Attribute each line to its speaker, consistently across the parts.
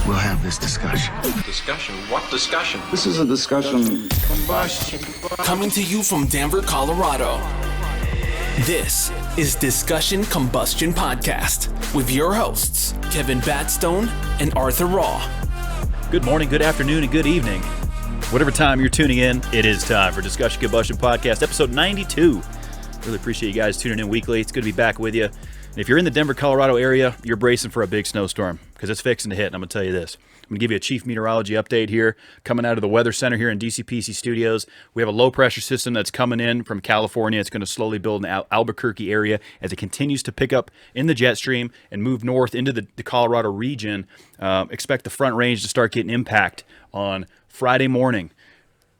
Speaker 1: we'll have this discussion.
Speaker 2: Discussion? What discussion?
Speaker 1: This is a discussion.
Speaker 3: Combustion.
Speaker 4: Coming to you from Denver, Colorado. This is Discussion Combustion Podcast with your hosts, Kevin Batstone and Arthur Raw.
Speaker 5: Good morning, good afternoon, and good evening. Whatever time you're tuning in, it is time for Discussion Combustion Podcast, episode 92. Really appreciate you guys tuning in weekly. It's good to be back with you. And if you're in the Denver, Colorado area, you're bracing for a big snowstorm because it's fixing to hit, and I'm going to tell you this. I'm going to give you a chief meteorology update here, coming out of the Weather Center here in DCPC Studios. We have a low-pressure system that's coming in from California. It's going to slowly build in the Albuquerque area as it continues to pick up in the jet stream and move north into the Colorado region. Expect the Front Range to start getting impact on Friday morning.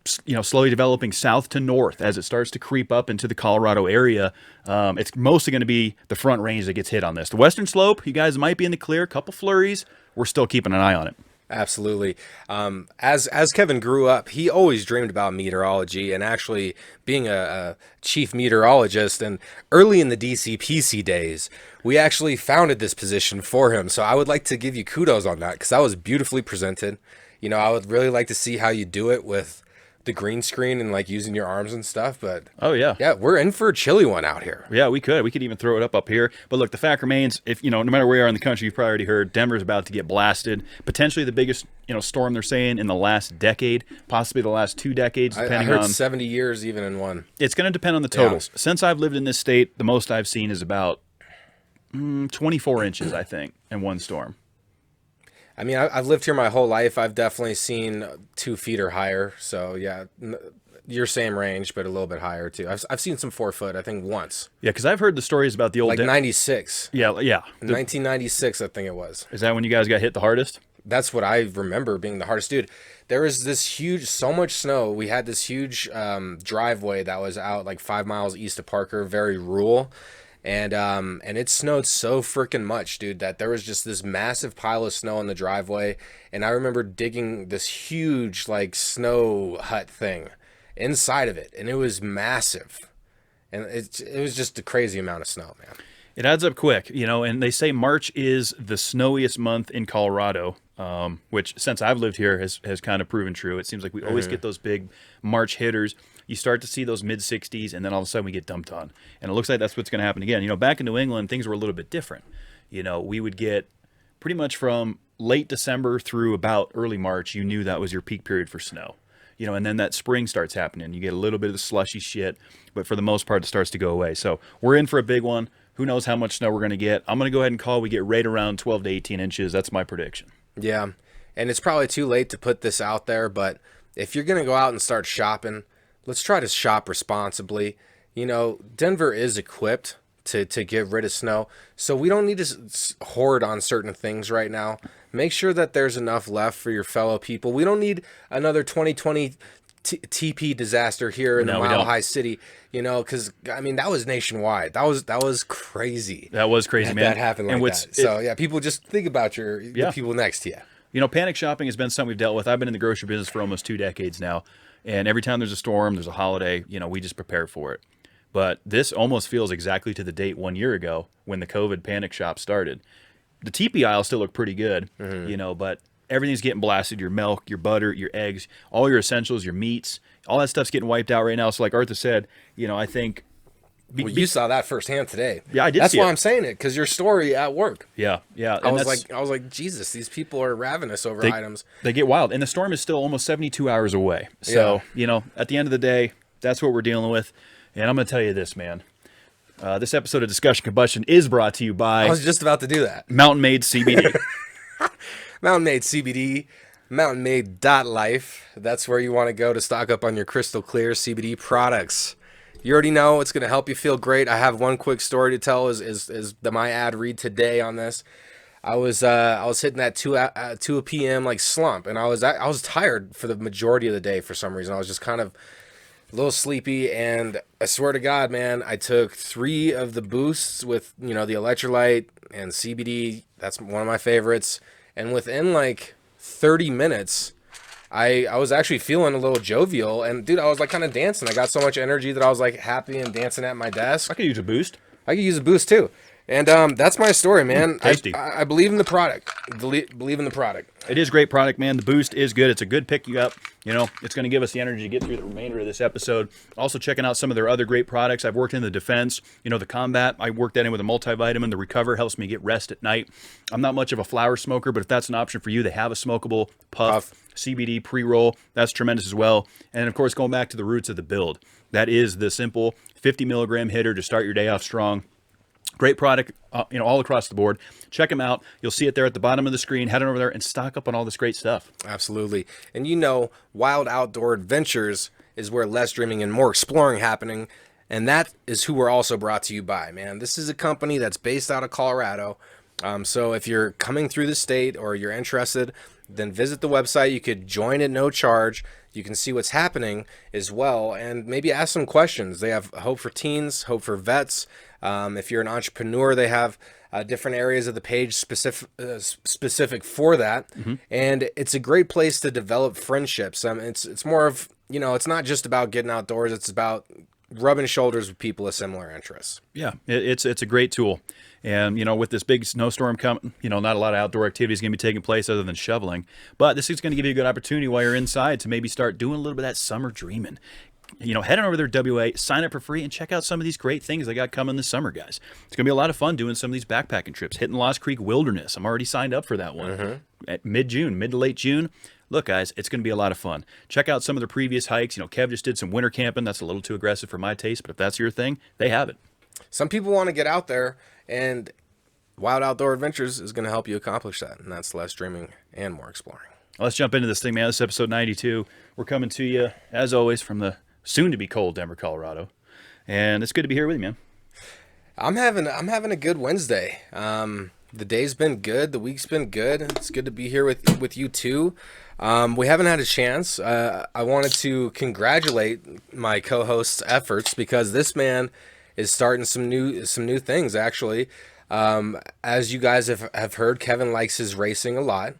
Speaker 5: Slowly developing south to north as it starts to creep up into the Colorado area. It's mostly going to be the Front Range that gets hit on this. The Western Slope, you guys might be in the clear. A couple flurries. We're still keeping an eye on it.
Speaker 3: Absolutely. As Kevin grew up, he always dreamed about meteorology and actually being a chief meteorologist. And early in the DCPC days, we actually founded this position for him. So I would like to give you kudos on that because that was beautifully presented. I would really like to see how you do it with the green screen and like using your arms and stuff, but yeah, we're in for a chilly one out here.
Speaker 5: Yeah, we could even throw it up here. But look, the fact remains, if no matter where you are in the country, you've probably already heard Denver's about to get blasted. Potentially the biggest storm they're saying in the last decade, possibly the last 2 decades, depending
Speaker 3: I heard
Speaker 5: on
Speaker 3: 70 years even in one.
Speaker 5: It's going to depend on the totals. Yeah. Since I've lived in this state, the most I've seen is about 24 inches, I think, in one storm.
Speaker 3: I mean, I've lived here my whole life. I've definitely seen 2 feet or higher. So, yeah, your same range, but a little bit higher, too. I've seen some 4 foot, I think, once.
Speaker 5: Yeah, because I've heard the stories about the old...
Speaker 3: Like 96.
Speaker 5: Yeah.
Speaker 3: 1996, I think it was.
Speaker 5: Is that when you guys got hit the hardest?
Speaker 3: That's what I remember being the hardest. Dude, there was so much snow. We had this huge driveway that was out like 5 miles east of Parker, very rural. And it snowed so freaking much, dude, that there was just this massive pile of snow in the driveway. And I remember digging this huge, like, snow hut thing inside of it. And it was massive. And it was just a crazy amount of snow, man.
Speaker 5: It adds up quick, and they say March is the snowiest month in Colorado, which since I've lived here has kind of proven true. It seems like we always get those big March hitters. You start to see those mid-60s, and then all of a sudden we get dumped on. And it looks like that's what's going to happen again. Back in New England, things were a little bit different. We would get pretty much from late December through about early March, you knew that was your peak period for snow. And then that spring starts happening. You get a little bit of the slushy shit, but for the most part, it starts to go away. So we're in for a big one. Who knows how much snow we're going to get. I'm going to go ahead and call we get right around 12 to 18 inches. That's my prediction.
Speaker 3: Yeah, and it's probably too late to put this out there, but if you're going to go out and start shopping, let's try to shop responsibly. Denver is equipped to get rid of snow, so we don't need to hoard on certain things right now. Make sure that there's enough left for your fellow people. We don't need another 2020 TP disaster here in the Mile High City, because I mean that was nationwide. That was crazy.
Speaker 5: That was crazy, man.
Speaker 3: That happened like that. So yeah, people just think about the people next to you.
Speaker 5: Panic shopping has been something we've dealt with. I've been in the grocery business for almost 2 decades now, and every time there's a storm, there's a holiday, we just prepare for it. But this almost feels exactly to the date 1 year ago when the COVID panic shop started. The TP aisle still looked pretty good, but everything's getting blasted. Your milk, your butter, your eggs, all your essentials, your meats, all that stuff's getting wiped out right now. So like Arthur said, I think...
Speaker 3: you saw that firsthand today.
Speaker 5: Yeah, I did.
Speaker 3: That's why I'm saying it, because your story at work.
Speaker 5: Yeah.
Speaker 3: I was like, Jesus, these people are ravenous over items.
Speaker 5: They get wild, and the storm is still almost 72 hours away. So at the end of the day, that's what we're dealing with. And I'm going to tell you this, man. This episode of Discussion Combustion is brought to you by...
Speaker 3: I was just about to do that.
Speaker 5: Mountain Made CBD.
Speaker 3: Mountain Made CBD, mountainmade.life. That's where you want to go to stock up on your crystal clear CBD products. You already know it's going to help you feel great. I have one quick story to tell is my ad read today on this. I was hitting that 2 p.m. like slump, and I was tired for the majority of the day for some reason. I was just kind of a little sleepy, and I swear to God, man, I took 3 of the boosts with the electrolyte and CBD. That's one of my favorites. And within like 30 minutes, I was actually feeling a little jovial. And dude, I was like kind of dancing. I got so much energy that I was like happy and dancing at my desk.
Speaker 5: I could use a boost.
Speaker 3: I could use a boost too. And that's my story, man.
Speaker 5: Tasty.
Speaker 3: I believe in the product. Believe in the product.
Speaker 5: It is great product, man. The Boost is good. It's a good pick you up. It's going to give us the energy to get through the remainder of this episode. Also checking out some of their other great products. I've worked in the defense, the Combat. I worked that in with a multivitamin. The Recover helps me get rest at night. I'm not much of a flower smoker, but if that's an option for you, they have a smokable puff. CBD pre-roll. That's tremendous as well. And of course, going back to the roots of the build, that is the simple 50 milligram hitter to start your day off strong. Great product, all across the board. Check them out. You'll see it there at the bottom of the screen. Head on over there and stock up on all this great stuff.
Speaker 3: Absolutely. And Wild Outdoor Adventures is where less dreaming and more exploring happening. And that is who we're also brought to you by, man. This is a company that's based out of Colorado. So if you're coming through the state or you're interested, then visit the website. You could join at no charge. You can see what's happening as well and maybe ask some questions. They have Hope for Teens, Hope for Vets. If you're an entrepreneur, they have different areas of the page specific for that. Mm-hmm. And it's a great place to develop friendships. It's more of, it's not just about getting outdoors. It's about rubbing shoulders with people of similar interests.
Speaker 5: Yeah, it's a great tool. And, with this big snowstorm coming, not a lot of outdoor activities going to be taking place other than shoveling. But this is going to give you a good opportunity while you're inside to maybe start doing a little bit of that summer dreaming. Head on over there, WA, sign up for free, and check out some of these great things they got coming this summer, guys. It's going to be a lot of fun doing some of these backpacking trips, hitting Lost Creek Wilderness. I'm already signed up for that one at mid to late June. Look, guys, it's going to be a lot of fun. Check out some of the previous hikes. Kev just did some winter camping. That's a little too aggressive for my taste, but if that's your thing, they have it.
Speaker 3: Some people want to get out there, and Wild Outdoor Adventures is going to help you accomplish that, and that's less dreaming and more exploring.
Speaker 5: Well, let's jump into this thing, man. This is episode 92. We're coming to you, as always, from the soon-to-be cold Denver, Colorado, and it's good to be here with you, man.
Speaker 3: I'm having a good Wednesday. The day's been good. The week's been good. It's good to be here with you too. We haven't had a chance. I wanted to congratulate my co-host's efforts because this man is starting some new things, actually. As you guys have heard, Kevin likes his racing a lot,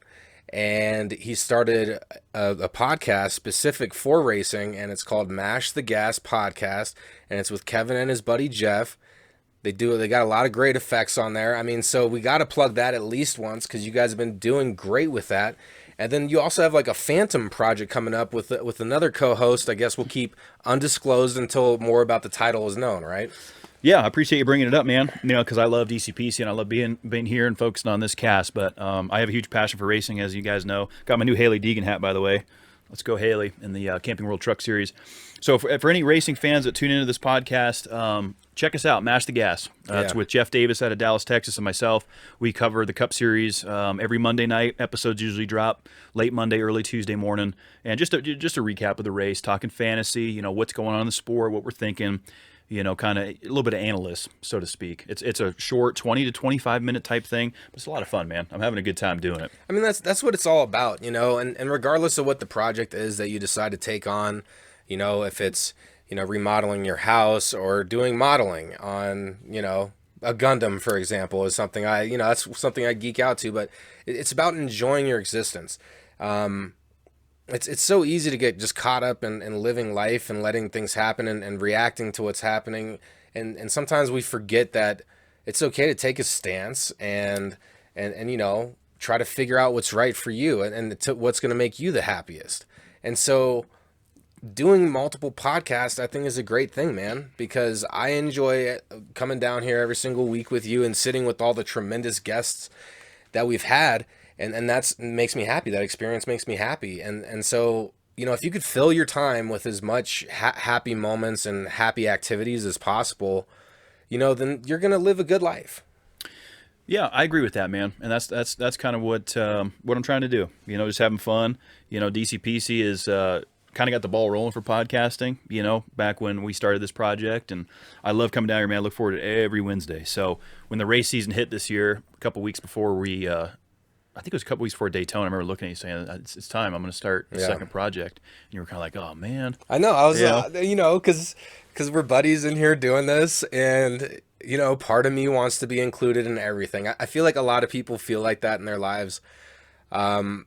Speaker 3: and he started a podcast specific for racing, and it's called Mash the Gas Podcast, and it's with Kevin and his buddy Jeff. They got a lot of great effects on there. I mean, so we got to plug that at least once because you guys have been doing great with that. And then you also have like a Phantom project coming up with another co-host. I guess we'll keep undisclosed until more about the title is known, right?
Speaker 5: Yeah, I appreciate you bringing it up, man. Because I love DCPC and I love being here and focusing on this cast. But I have a huge passion for racing, as you guys know. Got my new Haley Deegan hat, by the way. Let's go Haley in the Camping World Truck Series. So for any racing fans that tune into this podcast, check us out, Mash the Gas. It's with Jeff Davis out of Dallas, Texas, and myself. We cover the Cup Series every Monday night. Episodes usually drop late Monday, early Tuesday morning. And just a recap of the race, talking fantasy, what's going on in the sport, what we're thinking, kind of a little bit of analyst, so to speak. It's a short 20 to 25 minute type thing, but it's a lot of fun, man. I'm having a good time doing it.
Speaker 3: I mean, that's what it's all about, and regardless of what the project is that you decide to take on, if it's, remodeling your house or doing modeling on, a Gundam, for example, is something that's something I geek out to, but it's about enjoying your existence. It's so easy to get just caught up in living life and letting things happen and reacting to what's happening. And sometimes we forget that it's okay to take a stance and try to figure out what's right for you and what's going to make you the happiest. And so doing multiple podcasts, I think, is a great thing, man, because I enjoy coming down here every single week with you and sitting with all the tremendous guests that we've had. And that makes me happy. That experience makes me happy. And so, if you could fill your time with as much happy moments and happy activities as possible, then you're going to live a good life.
Speaker 5: Yeah, I agree with that, man. And that's kind of what I'm trying to do. Just having fun. DCPC is kind of got the ball rolling for podcasting, back when we started this project. And I love coming down here, man. I look forward to it every Wednesday. So when the race season hit this year, a couple weeks before I think it was a couple weeks before Daytona, I remember looking at you saying, it's time. I'm going to start a second project. And you were kind of like, oh, man.
Speaker 3: I know. I was, because we're buddies in here doing this. And, part of me wants to be included in everything. I feel like a lot of people feel like that in their lives. People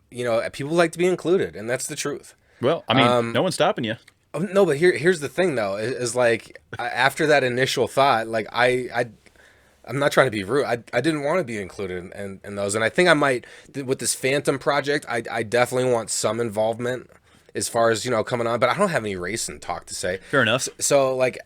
Speaker 3: like to be included, and that's the truth.
Speaker 5: Well, I mean, no one's stopping you.
Speaker 3: No, but here's the thing, though, is like after that initial thought, like I'm not trying to be rude. I didn't want to be included in those, and I think I might with this Phantom project. I definitely want some involvement as far as coming on, but I don't have any racing talk to say.
Speaker 5: Fair enough.
Speaker 3: So like,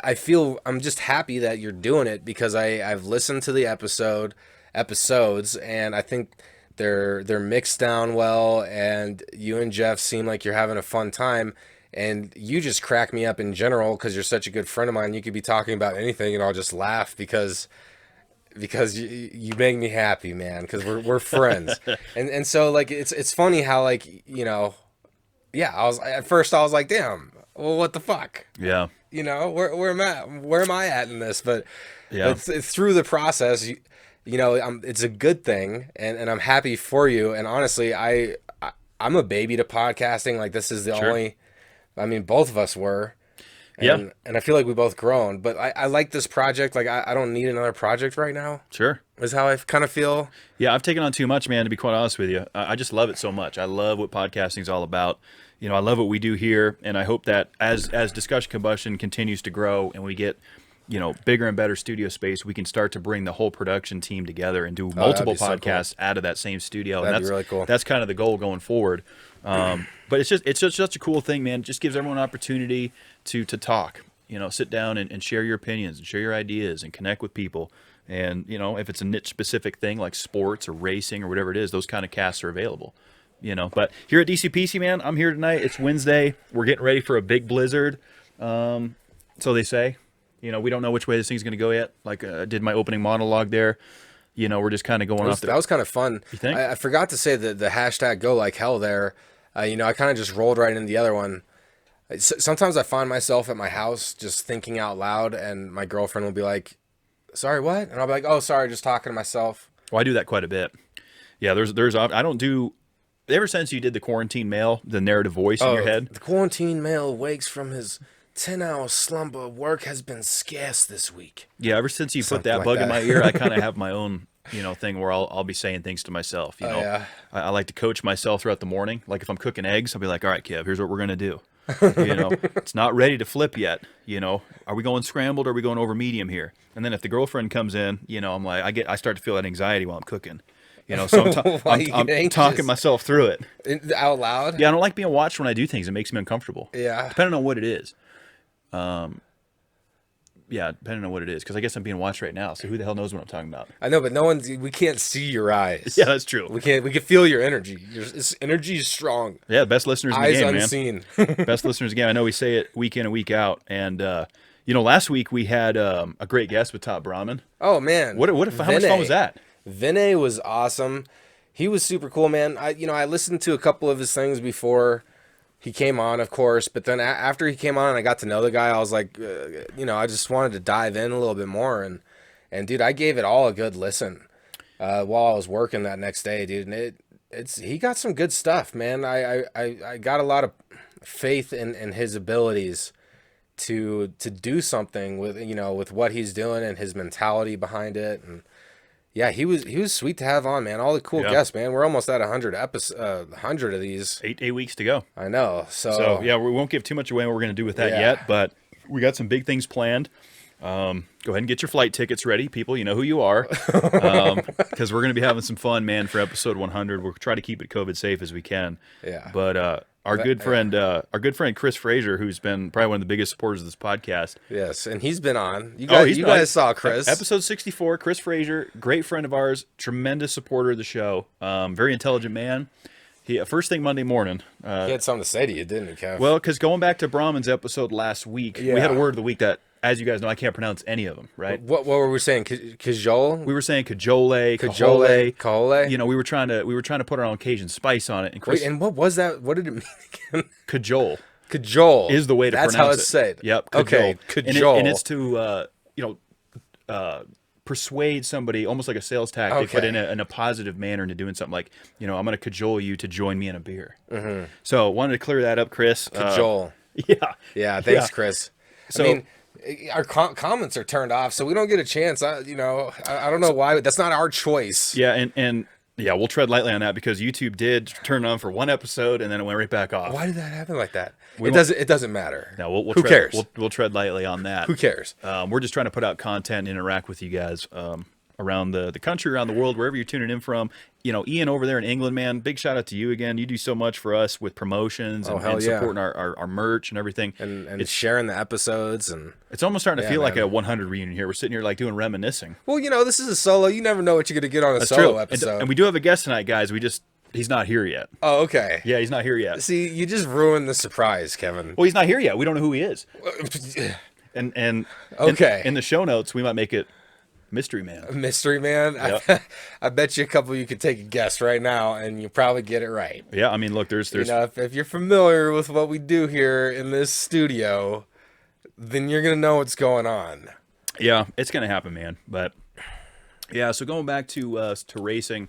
Speaker 3: I feel I'm just happy that you're doing it because I've listened to the episodes, and I think they're mixed down well, and you and Jeff seem like you're having a fun time. And you just crack me up in general because you're such a good friend of mine. You could be talking about anything and I'll just laugh because you make me happy, man, because we're friends. and so like it's funny how like yeah, at first I was like, damn, well, what the fuck?
Speaker 5: Yeah.
Speaker 3: Where am I at in this? But
Speaker 5: Yeah.
Speaker 3: but through the process, it's a good thing, and I'm happy for you. And honestly, I'm a baby to podcasting. Like, this is the
Speaker 5: Sure.
Speaker 3: only. I mean, both of us were.
Speaker 5: Yeah.
Speaker 3: And I feel like we both grown, but I like this project. Like, I don't need another project right now,
Speaker 5: Sure.
Speaker 3: is how I kind of feel.
Speaker 5: Yeah, I've taken on too much, man, to be quite honest with you. I just love it so much. I love what podcasting is all about. I love what we do here, and I hope that as Discussion Combustion continues to grow and we get, bigger and better studio space, we can start to bring the whole production team together and do multiple
Speaker 3: be so
Speaker 5: podcasts out of that same studio.
Speaker 3: That'd
Speaker 5: And
Speaker 3: be really cool.
Speaker 5: That's kind of the goal going forward. But it's just such a cool thing, man. It just gives everyone an opportunity to talk, sit down and share your opinions and share your ideas and connect with people. And, if it's a niche specific thing like sports or racing or whatever it is, those kind of casts are available. But here at DCPC, man, I'm here tonight. It's Wednesday. We're getting ready for a big blizzard. So they say, we don't know which way this thing's going to go yet. Like I did my opening monologue there. We're just kind of going off.
Speaker 3: That was kind of fun.
Speaker 5: You think?
Speaker 3: I forgot to say the hashtag go like hell there. I kind of just rolled right into the other one. Sometimes I find myself at my house just thinking out loud, and my girlfriend will be like, sorry, what? And I'll be like, oh, sorry, just talking to myself.
Speaker 5: Well, I do that quite a bit. Yeah, I don't do, ever since you did the quarantine mail, the narrative voice in your head.
Speaker 3: The quarantine male wakes from his 10-hour slumber. Work has been scarce this week.
Speaker 5: Yeah, ever since you put
Speaker 3: Something
Speaker 5: that
Speaker 3: like
Speaker 5: bug in
Speaker 3: that.
Speaker 5: my ear, I kind of have my own, thing where I'll be saying things to myself.
Speaker 3: Yeah.
Speaker 5: I like to coach myself throughout the morning. Like if I'm cooking eggs, I'll be like, all right, Kev, here's what we're going to do. It's not ready to flip yet. Are we going scrambled or are we going over medium here? And then if the girlfriend comes in, I'm like, I start to feel that anxiety while I'm cooking. So I'm talking myself through it.
Speaker 3: Out loud?
Speaker 5: Yeah, I don't like being watched when I do things. It makes me uncomfortable.
Speaker 3: Yeah.
Speaker 5: Depending on what it is. Depending on what it is. Because I guess I'm being watched right now. So who the hell knows what I'm talking about?
Speaker 3: I know, but we can't see your eyes.
Speaker 5: Yeah, that's true.
Speaker 3: We can feel your energy. This energy is strong.
Speaker 5: Yeah, the best listeners in the
Speaker 3: Eyes
Speaker 5: game,
Speaker 3: unseen.
Speaker 5: man. Best listeners in the game. I know we say it week in and week out. And, last week we had a great guest with Top Brahman.
Speaker 3: Oh, man.
Speaker 5: How much fun was that?
Speaker 3: Vinay was awesome. He was super cool, man. I listened to a couple of his things before he came on, of course, but then after he came on and I got to know the guy, I was like, I just wanted to dive in a little bit more. And dude, I gave it all a good listen while I was working that next day, dude. And he got some good stuff, man. I got a lot of faith in his abilities to do something with what he's doing and his mentality behind it. And yeah, he was sweet to have on, man. All the cool guests, man. We're almost at 100 of these.
Speaker 5: 8 weeks to go.
Speaker 3: I know.
Speaker 5: So yeah, we won't give too much away what we're going to do with that yet, but we got some big things planned. Go ahead and get your flight tickets ready, people. You know who you are, because we're going to be having some fun, man, for episode 100. We'll try to keep it COVID safe as we can.
Speaker 3: Yeah.
Speaker 5: But our good friend Chris Frazier, who's been probably one of the biggest supporters of this podcast.
Speaker 3: Yes, and he's been on. You
Speaker 5: He's been on.
Speaker 3: guys saw Chris.
Speaker 5: Episode 64, Chris Frazier, great friend of ours, tremendous supporter of the show, very intelligent man. He first thing Monday morning.
Speaker 3: He had something to say to you, didn't he, Kev?
Speaker 5: Well, because going back to Brahman's episode last week, we had a word of the week that, as you guys know, I can't pronounce any of them, right?
Speaker 3: What were we saying? Cajole?
Speaker 5: We were saying cajole,
Speaker 3: Cajole.
Speaker 5: We were trying to put our own Cajun spice on it. And Chris,
Speaker 3: Wait, and what was that? What did it mean again?
Speaker 5: cajole.
Speaker 3: Cajole
Speaker 5: is the way to pronounce it.
Speaker 3: That's how it's said.
Speaker 5: Yep. Cajole.
Speaker 3: Okay, cajole.
Speaker 5: And it's to persuade somebody, almost like a sales tactic, but in a positive manner into doing something like, I'm going to cajole you to join me in a beer. Mm-hmm. So wanted to clear that up, Chris.
Speaker 3: Cajole. Yeah. Thanks, Chris. So, I mean, our comments are turned off, so we don't get a chance. I don't know why, but that's not our choice.
Speaker 5: Yeah, and Yeah, we'll tread lightly on that because YouTube did turn it on for one episode and then it went right back off.
Speaker 3: Why did that happen like that?
Speaker 5: We
Speaker 3: It
Speaker 5: won't-
Speaker 3: doesn't matter.
Speaker 5: No, we'll
Speaker 3: Who
Speaker 5: tread,
Speaker 3: cares?
Speaker 5: We'll tread lightly on that.
Speaker 3: Who cares?
Speaker 5: We're just trying to put out content and interact with you guys around the country, around the world, wherever you're tuning in from. You know, Ian over there in England, man, big shout out to you again. You do so much for us with promotions and
Speaker 3: hell yeah.
Speaker 5: supporting our merch and everything.
Speaker 3: And
Speaker 5: it's
Speaker 3: sharing the episodes and
Speaker 5: it's almost starting to
Speaker 3: Yeah,
Speaker 5: feel like
Speaker 3: man.
Speaker 5: a 100 reunion here. We're sitting here like doing reminiscing.
Speaker 3: well, this is a solo. You never know what you're gonna get on a
Speaker 5: That's
Speaker 3: solo
Speaker 5: true.
Speaker 3: episode.
Speaker 5: And we do have a guest tonight, guys. He's not here yet.
Speaker 3: Oh, okay.
Speaker 5: Yeah, he's not here yet.
Speaker 3: See, you just ruined the surprise, Kevin.
Speaker 5: Well, he's not here yet. We don't know who he is. And
Speaker 3: Okay.
Speaker 5: in the show notes, we might make it Mystery Man.
Speaker 3: Mystery Man.
Speaker 5: Yep.
Speaker 3: I bet you a couple of you could take a guess right now, and you probably get it right.
Speaker 5: Yeah, I mean, look, there's
Speaker 3: If you're familiar with what we do here in this studio, then you're gonna know what's going on.
Speaker 5: yeah, it's gonna happen, man. But yeah, so going back to racing,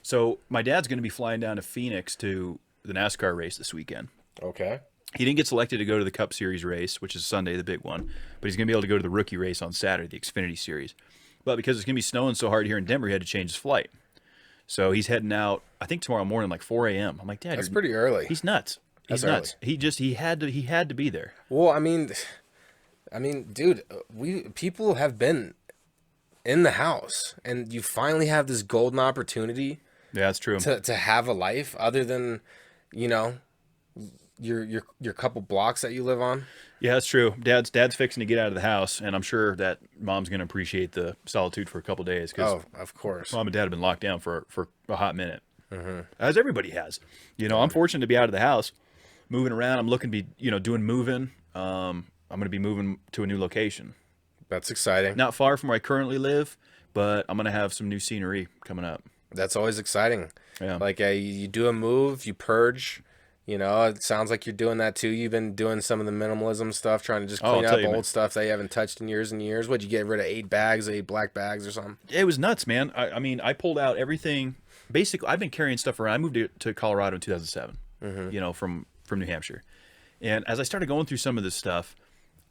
Speaker 5: so my dad's gonna be flying down to Phoenix to the NASCAR race this weekend.
Speaker 3: Okay.
Speaker 5: He didn't get selected to go to the Cup Series race, which is Sunday, the big one, but he's gonna be able to go to the rookie race on Saturday, the Xfinity Series. But because it's gonna be snowing so hard here in Denver, he had to change his flight. So he's heading out, I think tomorrow morning, like 4 a.m. I'm like, Dad,
Speaker 3: That's pretty early.
Speaker 5: He's nuts. He's
Speaker 3: That's
Speaker 5: nuts. He had to be there.
Speaker 3: Well, I mean, dude, people have been in the house, and you finally have this golden opportunity
Speaker 5: Yeah, that's true.
Speaker 3: to have a life other than, your couple blocks that you live on.
Speaker 5: Yeah, that's true. Dad's fixing to get out of the house, and I'm sure that Mom's gonna appreciate the solitude for a couple days because
Speaker 3: Oh, of course.
Speaker 5: Mom and Dad have been locked down for a hot minute, as everybody has. I'm fortunate to be out of the house, moving around. I'm looking to be doing moving. I'm gonna be moving to a new location,
Speaker 3: That's exciting.
Speaker 5: not far from where I currently live, but I'm gonna have some new scenery coming up.
Speaker 3: That's always exciting.
Speaker 5: Yeah.
Speaker 3: Like you do a move, you purge. It sounds like you're doing that too. You've been doing some of the minimalism stuff, trying to just
Speaker 5: I'll
Speaker 3: clean
Speaker 5: tell
Speaker 3: up
Speaker 5: you, man.
Speaker 3: old stuff that you haven't touched in years and years. What'd you get rid of? 8 black bags or something?
Speaker 5: It was nuts, man. I mean, I pulled out everything. Basically, I've been carrying stuff around. I moved to Colorado in 2007, from New Hampshire. And as I started going through some of this stuff,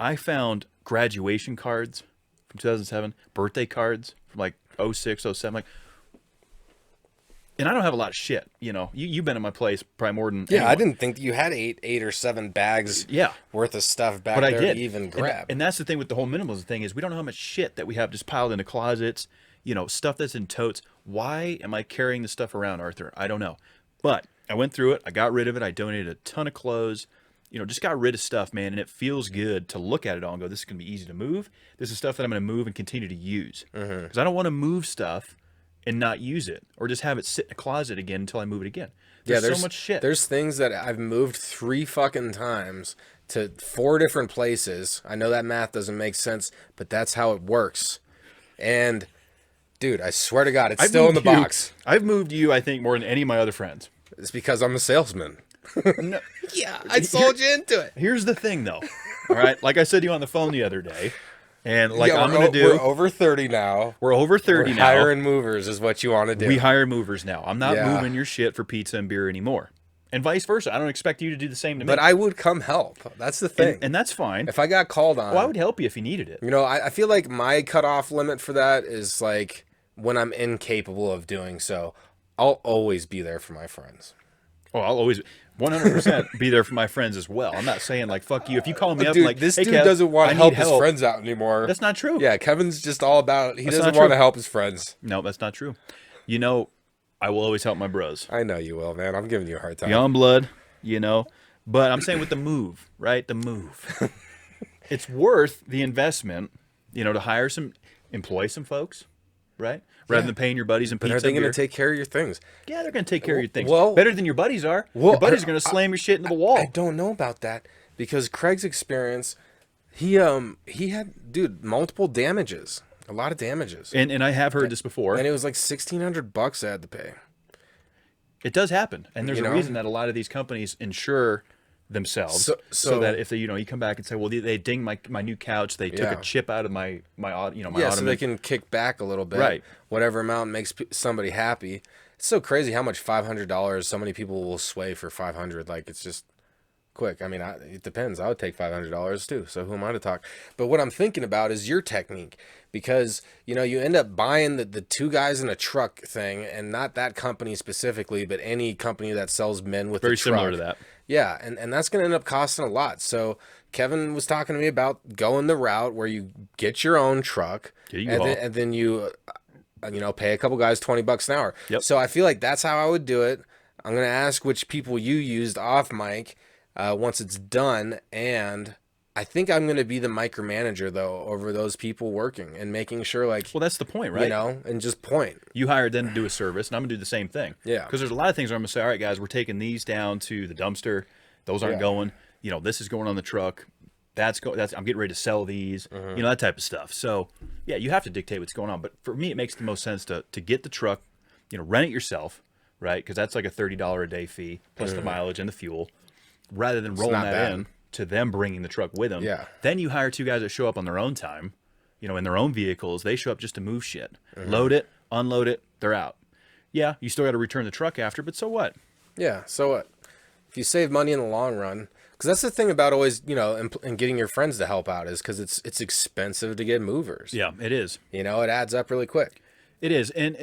Speaker 5: I found graduation cards from 2007, birthday cards from like 06, 07. Like, and I don't have a lot of shit. You've been in my place probably more than
Speaker 3: Yeah,
Speaker 5: anyone.
Speaker 3: I didn't think you had eight or 7 bags
Speaker 5: Yeah.
Speaker 3: worth of stuff back
Speaker 5: But I
Speaker 3: there
Speaker 5: did
Speaker 3: to even
Speaker 5: And-
Speaker 3: grab.
Speaker 5: And that's the thing with the whole minimalism thing is we don't know how much shit that we have just piled into closets, stuff that's in totes. Why am I carrying this stuff around, Arthur? I don't know. But I went through it. I got rid of it. I donated a ton of clothes. Just got rid of stuff, man. And it feels good to look at it all and go, this is going to be easy to move. This is stuff that I'm going to move and continue to use. Because I don't want to move stuff and not use it or just have it sit in a closet again until I move it again. There's so much shit.
Speaker 3: There's things that I've moved 3 fucking times to 4 different places. I know that math doesn't make sense, but that's how it works. And dude, I swear to God, it's
Speaker 5: I've
Speaker 3: still in the
Speaker 5: moved you-
Speaker 3: box.
Speaker 5: I've moved you, I think, more than any of my other friends.
Speaker 3: It's because I'm a salesman.
Speaker 5: No,
Speaker 3: Yeah, I sold you into it.
Speaker 5: here's the thing, though. All right, like I said to you on the phone the other day, and like
Speaker 3: Yeah,
Speaker 5: I'm going to do.
Speaker 3: We're over 30 now.
Speaker 5: We're over 30
Speaker 3: We're
Speaker 5: now.
Speaker 3: hiring movers is what you want to do.
Speaker 5: We hire movers now. I'm not
Speaker 3: Yeah.
Speaker 5: moving your shit for pizza and beer anymore, and vice versa. I don't expect you to do the same to me.
Speaker 3: But I would come help. That's the thing.
Speaker 5: and that's fine.
Speaker 3: If I got called on,
Speaker 5: Well, I would help you if you needed it.
Speaker 3: I feel like my cutoff limit for that is like when I'm incapable of doing so. I'll always be there for my friends.
Speaker 5: Oh, I'll always 100% be there for my friends as well. I'm not saying like fuck you if you call me up
Speaker 3: Dude,
Speaker 5: like
Speaker 3: this
Speaker 5: hey,
Speaker 3: dude
Speaker 5: Kev,
Speaker 3: doesn't want
Speaker 5: I
Speaker 3: to help
Speaker 5: need
Speaker 3: his friends out anymore.
Speaker 5: That's not true.
Speaker 3: Yeah, Kevin's just all about he
Speaker 5: That's
Speaker 3: doesn't
Speaker 5: not
Speaker 3: want
Speaker 5: true.
Speaker 3: to help his friends.
Speaker 5: No, that's not true. I will always help my bros.
Speaker 3: I know you will, man. I'm giving you a hard time.
Speaker 5: Beyond blood, But I'm saying with the move, right? The move. It's worth the investment, to employ some folks, right? Rather than paying your buddies and
Speaker 3: But
Speaker 5: pizza
Speaker 3: are they
Speaker 5: and
Speaker 3: going
Speaker 5: beer.
Speaker 3: to take care of your things?
Speaker 5: Yeah, they're going to take care of your things.
Speaker 3: Well-
Speaker 5: better than your buddies are.
Speaker 3: Well,
Speaker 5: your buddies are going to slam your shit into the wall.
Speaker 3: I don't know about that because Craig's experience, he had multiple damages, a lot of damages,
Speaker 5: And I have heard this before.
Speaker 3: and it was like $1,600 I had to pay.
Speaker 5: It does happen, and there's
Speaker 3: You
Speaker 5: a
Speaker 3: know?
Speaker 5: reason that a lot of these companies insure themselves,
Speaker 3: So-
Speaker 5: so that if you come back and say, well, they dinged my new couch, they took
Speaker 3: Yeah.
Speaker 5: a chip out of my
Speaker 3: Yeah, so
Speaker 5: ottoman.
Speaker 3: they can kick back a little bit,
Speaker 5: Right.
Speaker 3: Whatever amount makes somebody happy. It's so crazy how much $500 so many people will sway for $500. Like it's just quick. I mean, it depends. I would take $500 too. So who am I to talk? But what I'm thinking about is your technique, because you end up buying the two guys in a truck thing, and not that company specifically, but any company that sells men with
Speaker 5: Very
Speaker 3: a truck.
Speaker 5: similar to that.
Speaker 3: Yeah, and that's going to end up costing a lot. So Kevin was talking to me about going the route where you get your own truck, and then you pay a couple guys $20 an hour.
Speaker 5: Yep.
Speaker 3: So I feel like that's how I would do it. I'm going to ask which people you used off mic once it's done, and I think I'm going to be the micromanager though over those people working and making sure, like,
Speaker 5: Well, that's the point, right?
Speaker 3: And just point.
Speaker 5: You hired them to do a service, and I'm gonna do the same thing.
Speaker 3: Yeah.
Speaker 5: Because there's a lot of things where I'm gonna say, all right, guys, we're taking these down to the dumpster. Those aren't going. This is going on the truck. I'm getting ready to sell these. That type of stuff. So yeah, you have to dictate what's going on. But for me, it makes the most sense to get the truck, rent it yourself, right? Because that's like a $30 a day fee plus the mileage and the fuel, rather than rolling that in to them bringing the truck with them.
Speaker 3: Yeah.
Speaker 5: Then you hire two guys that show up on their own time, in their own vehicles. They show up just to move shit, load it, unload it, they're out. Yeah, you still got to return the truck after, but so what?
Speaker 3: Yeah, so what? If you save money in the long run, because that's the thing about always, and getting your friends to help out, is because it's expensive to get movers.
Speaker 5: Yeah, it is.
Speaker 3: It adds up really quick.
Speaker 5: It is. And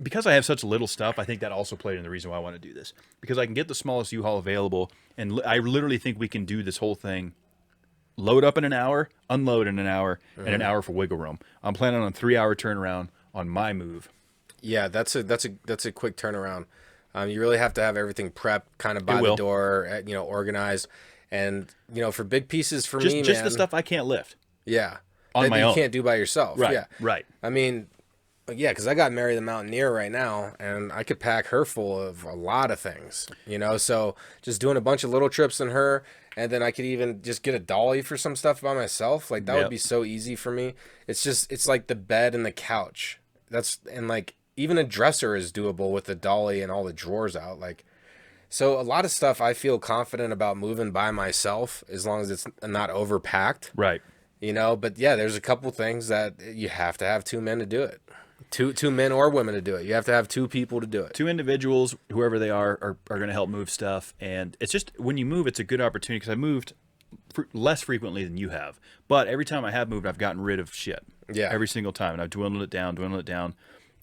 Speaker 5: because I have such little stuff, I think that also played in the reason why I want to do this. Because I can get the smallest U-Haul available, and I literally think we can do this whole thing, load up in an hour, unload in an hour, and an hour for wiggle room. I'm planning on a 3-hour turnaround on my move.
Speaker 3: Yeah, that's a quick turnaround. You really have to have everything prepped, kind of by the door, organized, and for big pieces for me,
Speaker 5: just
Speaker 3: man,
Speaker 5: the stuff I can't lift.
Speaker 3: Yeah,
Speaker 5: on my
Speaker 3: own, you
Speaker 5: own.
Speaker 3: can't do by yourself.
Speaker 5: Right.
Speaker 3: Yeah,
Speaker 5: Right.
Speaker 3: I mean, yeah, because I got Mary the Mountaineer right now, and I could pack her full of a lot of things. So just doing a bunch of little trips in her, and then I could even just get a dolly for some stuff by myself. Like that would be so easy for me. It's like the bed and the couch. Even a dresser is doable with the dolly and all the drawers out. So a lot of stuff I feel confident about moving by myself as long as it's not overpacked.
Speaker 5: Right.
Speaker 3: But yeah, there's a couple things that you have to have two men to do it. Two men or women to do it. You have to have two people to do it.
Speaker 5: Two individuals, whoever they are going to help move stuff. And it's just, when you move, it's a good opportunity, because I moved less frequently than you have. But every time I have moved, I've gotten rid of shit. Yeah. Every single time. And I've dwindled it down.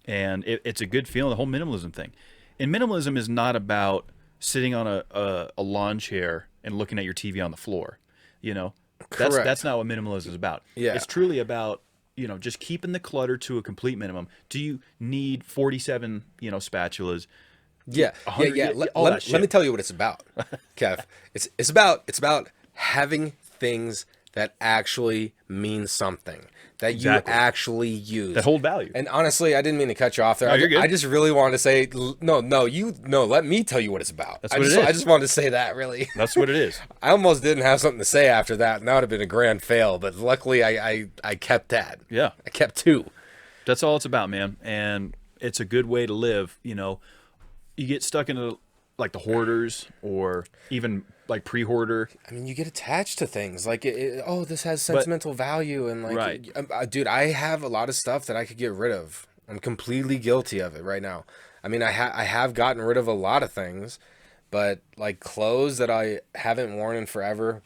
Speaker 5: And it's a good feeling, the whole minimalism thing. And minimalism is not about sitting on a lawn chair and looking at your TV on the floor. That's not what minimalism is about.
Speaker 3: Yeah.
Speaker 5: It's truly about, just keeping the clutter to a complete minimum. Do you need 47, spatulas?
Speaker 3: Yeah. Let me tell you what it's about, Kev. It's about having things that actually mean something, that you actually use,
Speaker 5: that hold value.
Speaker 3: And honestly, I didn't mean to cut you off there.
Speaker 5: No, you're good.
Speaker 3: I just really wanted to say, no, let me tell you what it's about.
Speaker 5: That's what it is.
Speaker 3: I just wanted to say that, really.
Speaker 5: That's what it is.
Speaker 3: I almost didn't have something to say after that, and that would have been a grand fail, but luckily I kept that.
Speaker 5: Yeah.
Speaker 3: I kept two.
Speaker 5: That's all it's about, man. And it's a good way to live. You get stuck into like the hoarders, or even like pre-hoarder.
Speaker 3: I mean, you get attached to things like, this has sentimental value, and like,
Speaker 5: right.
Speaker 3: Dude, I have a lot of stuff that I could get rid of. I'm completely guilty of it right now. I mean, I have gotten rid of a lot of things, but like clothes that I haven't worn in forever.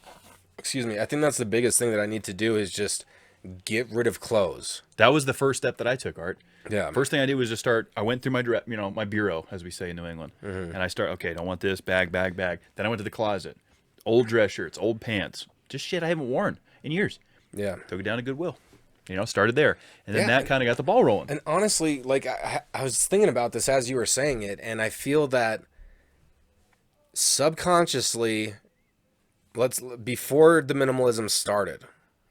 Speaker 3: Excuse me. I think that's the biggest thing that I need to do, is just get rid of clothes.
Speaker 5: That was the first step that I took, Art.
Speaker 3: Yeah.
Speaker 5: First thing I did was just I went through my bureau, as we say in New England. And I don't want this, bag. Then I went to the closet. Old dress shirts, old pants, just shit I haven't worn in years.
Speaker 3: Yeah.
Speaker 5: Took it down to Goodwill. Started there. And then that kind of got the ball rolling.
Speaker 3: And honestly, like I was thinking about this as you were saying it, and I feel that subconsciously, before the minimalism started,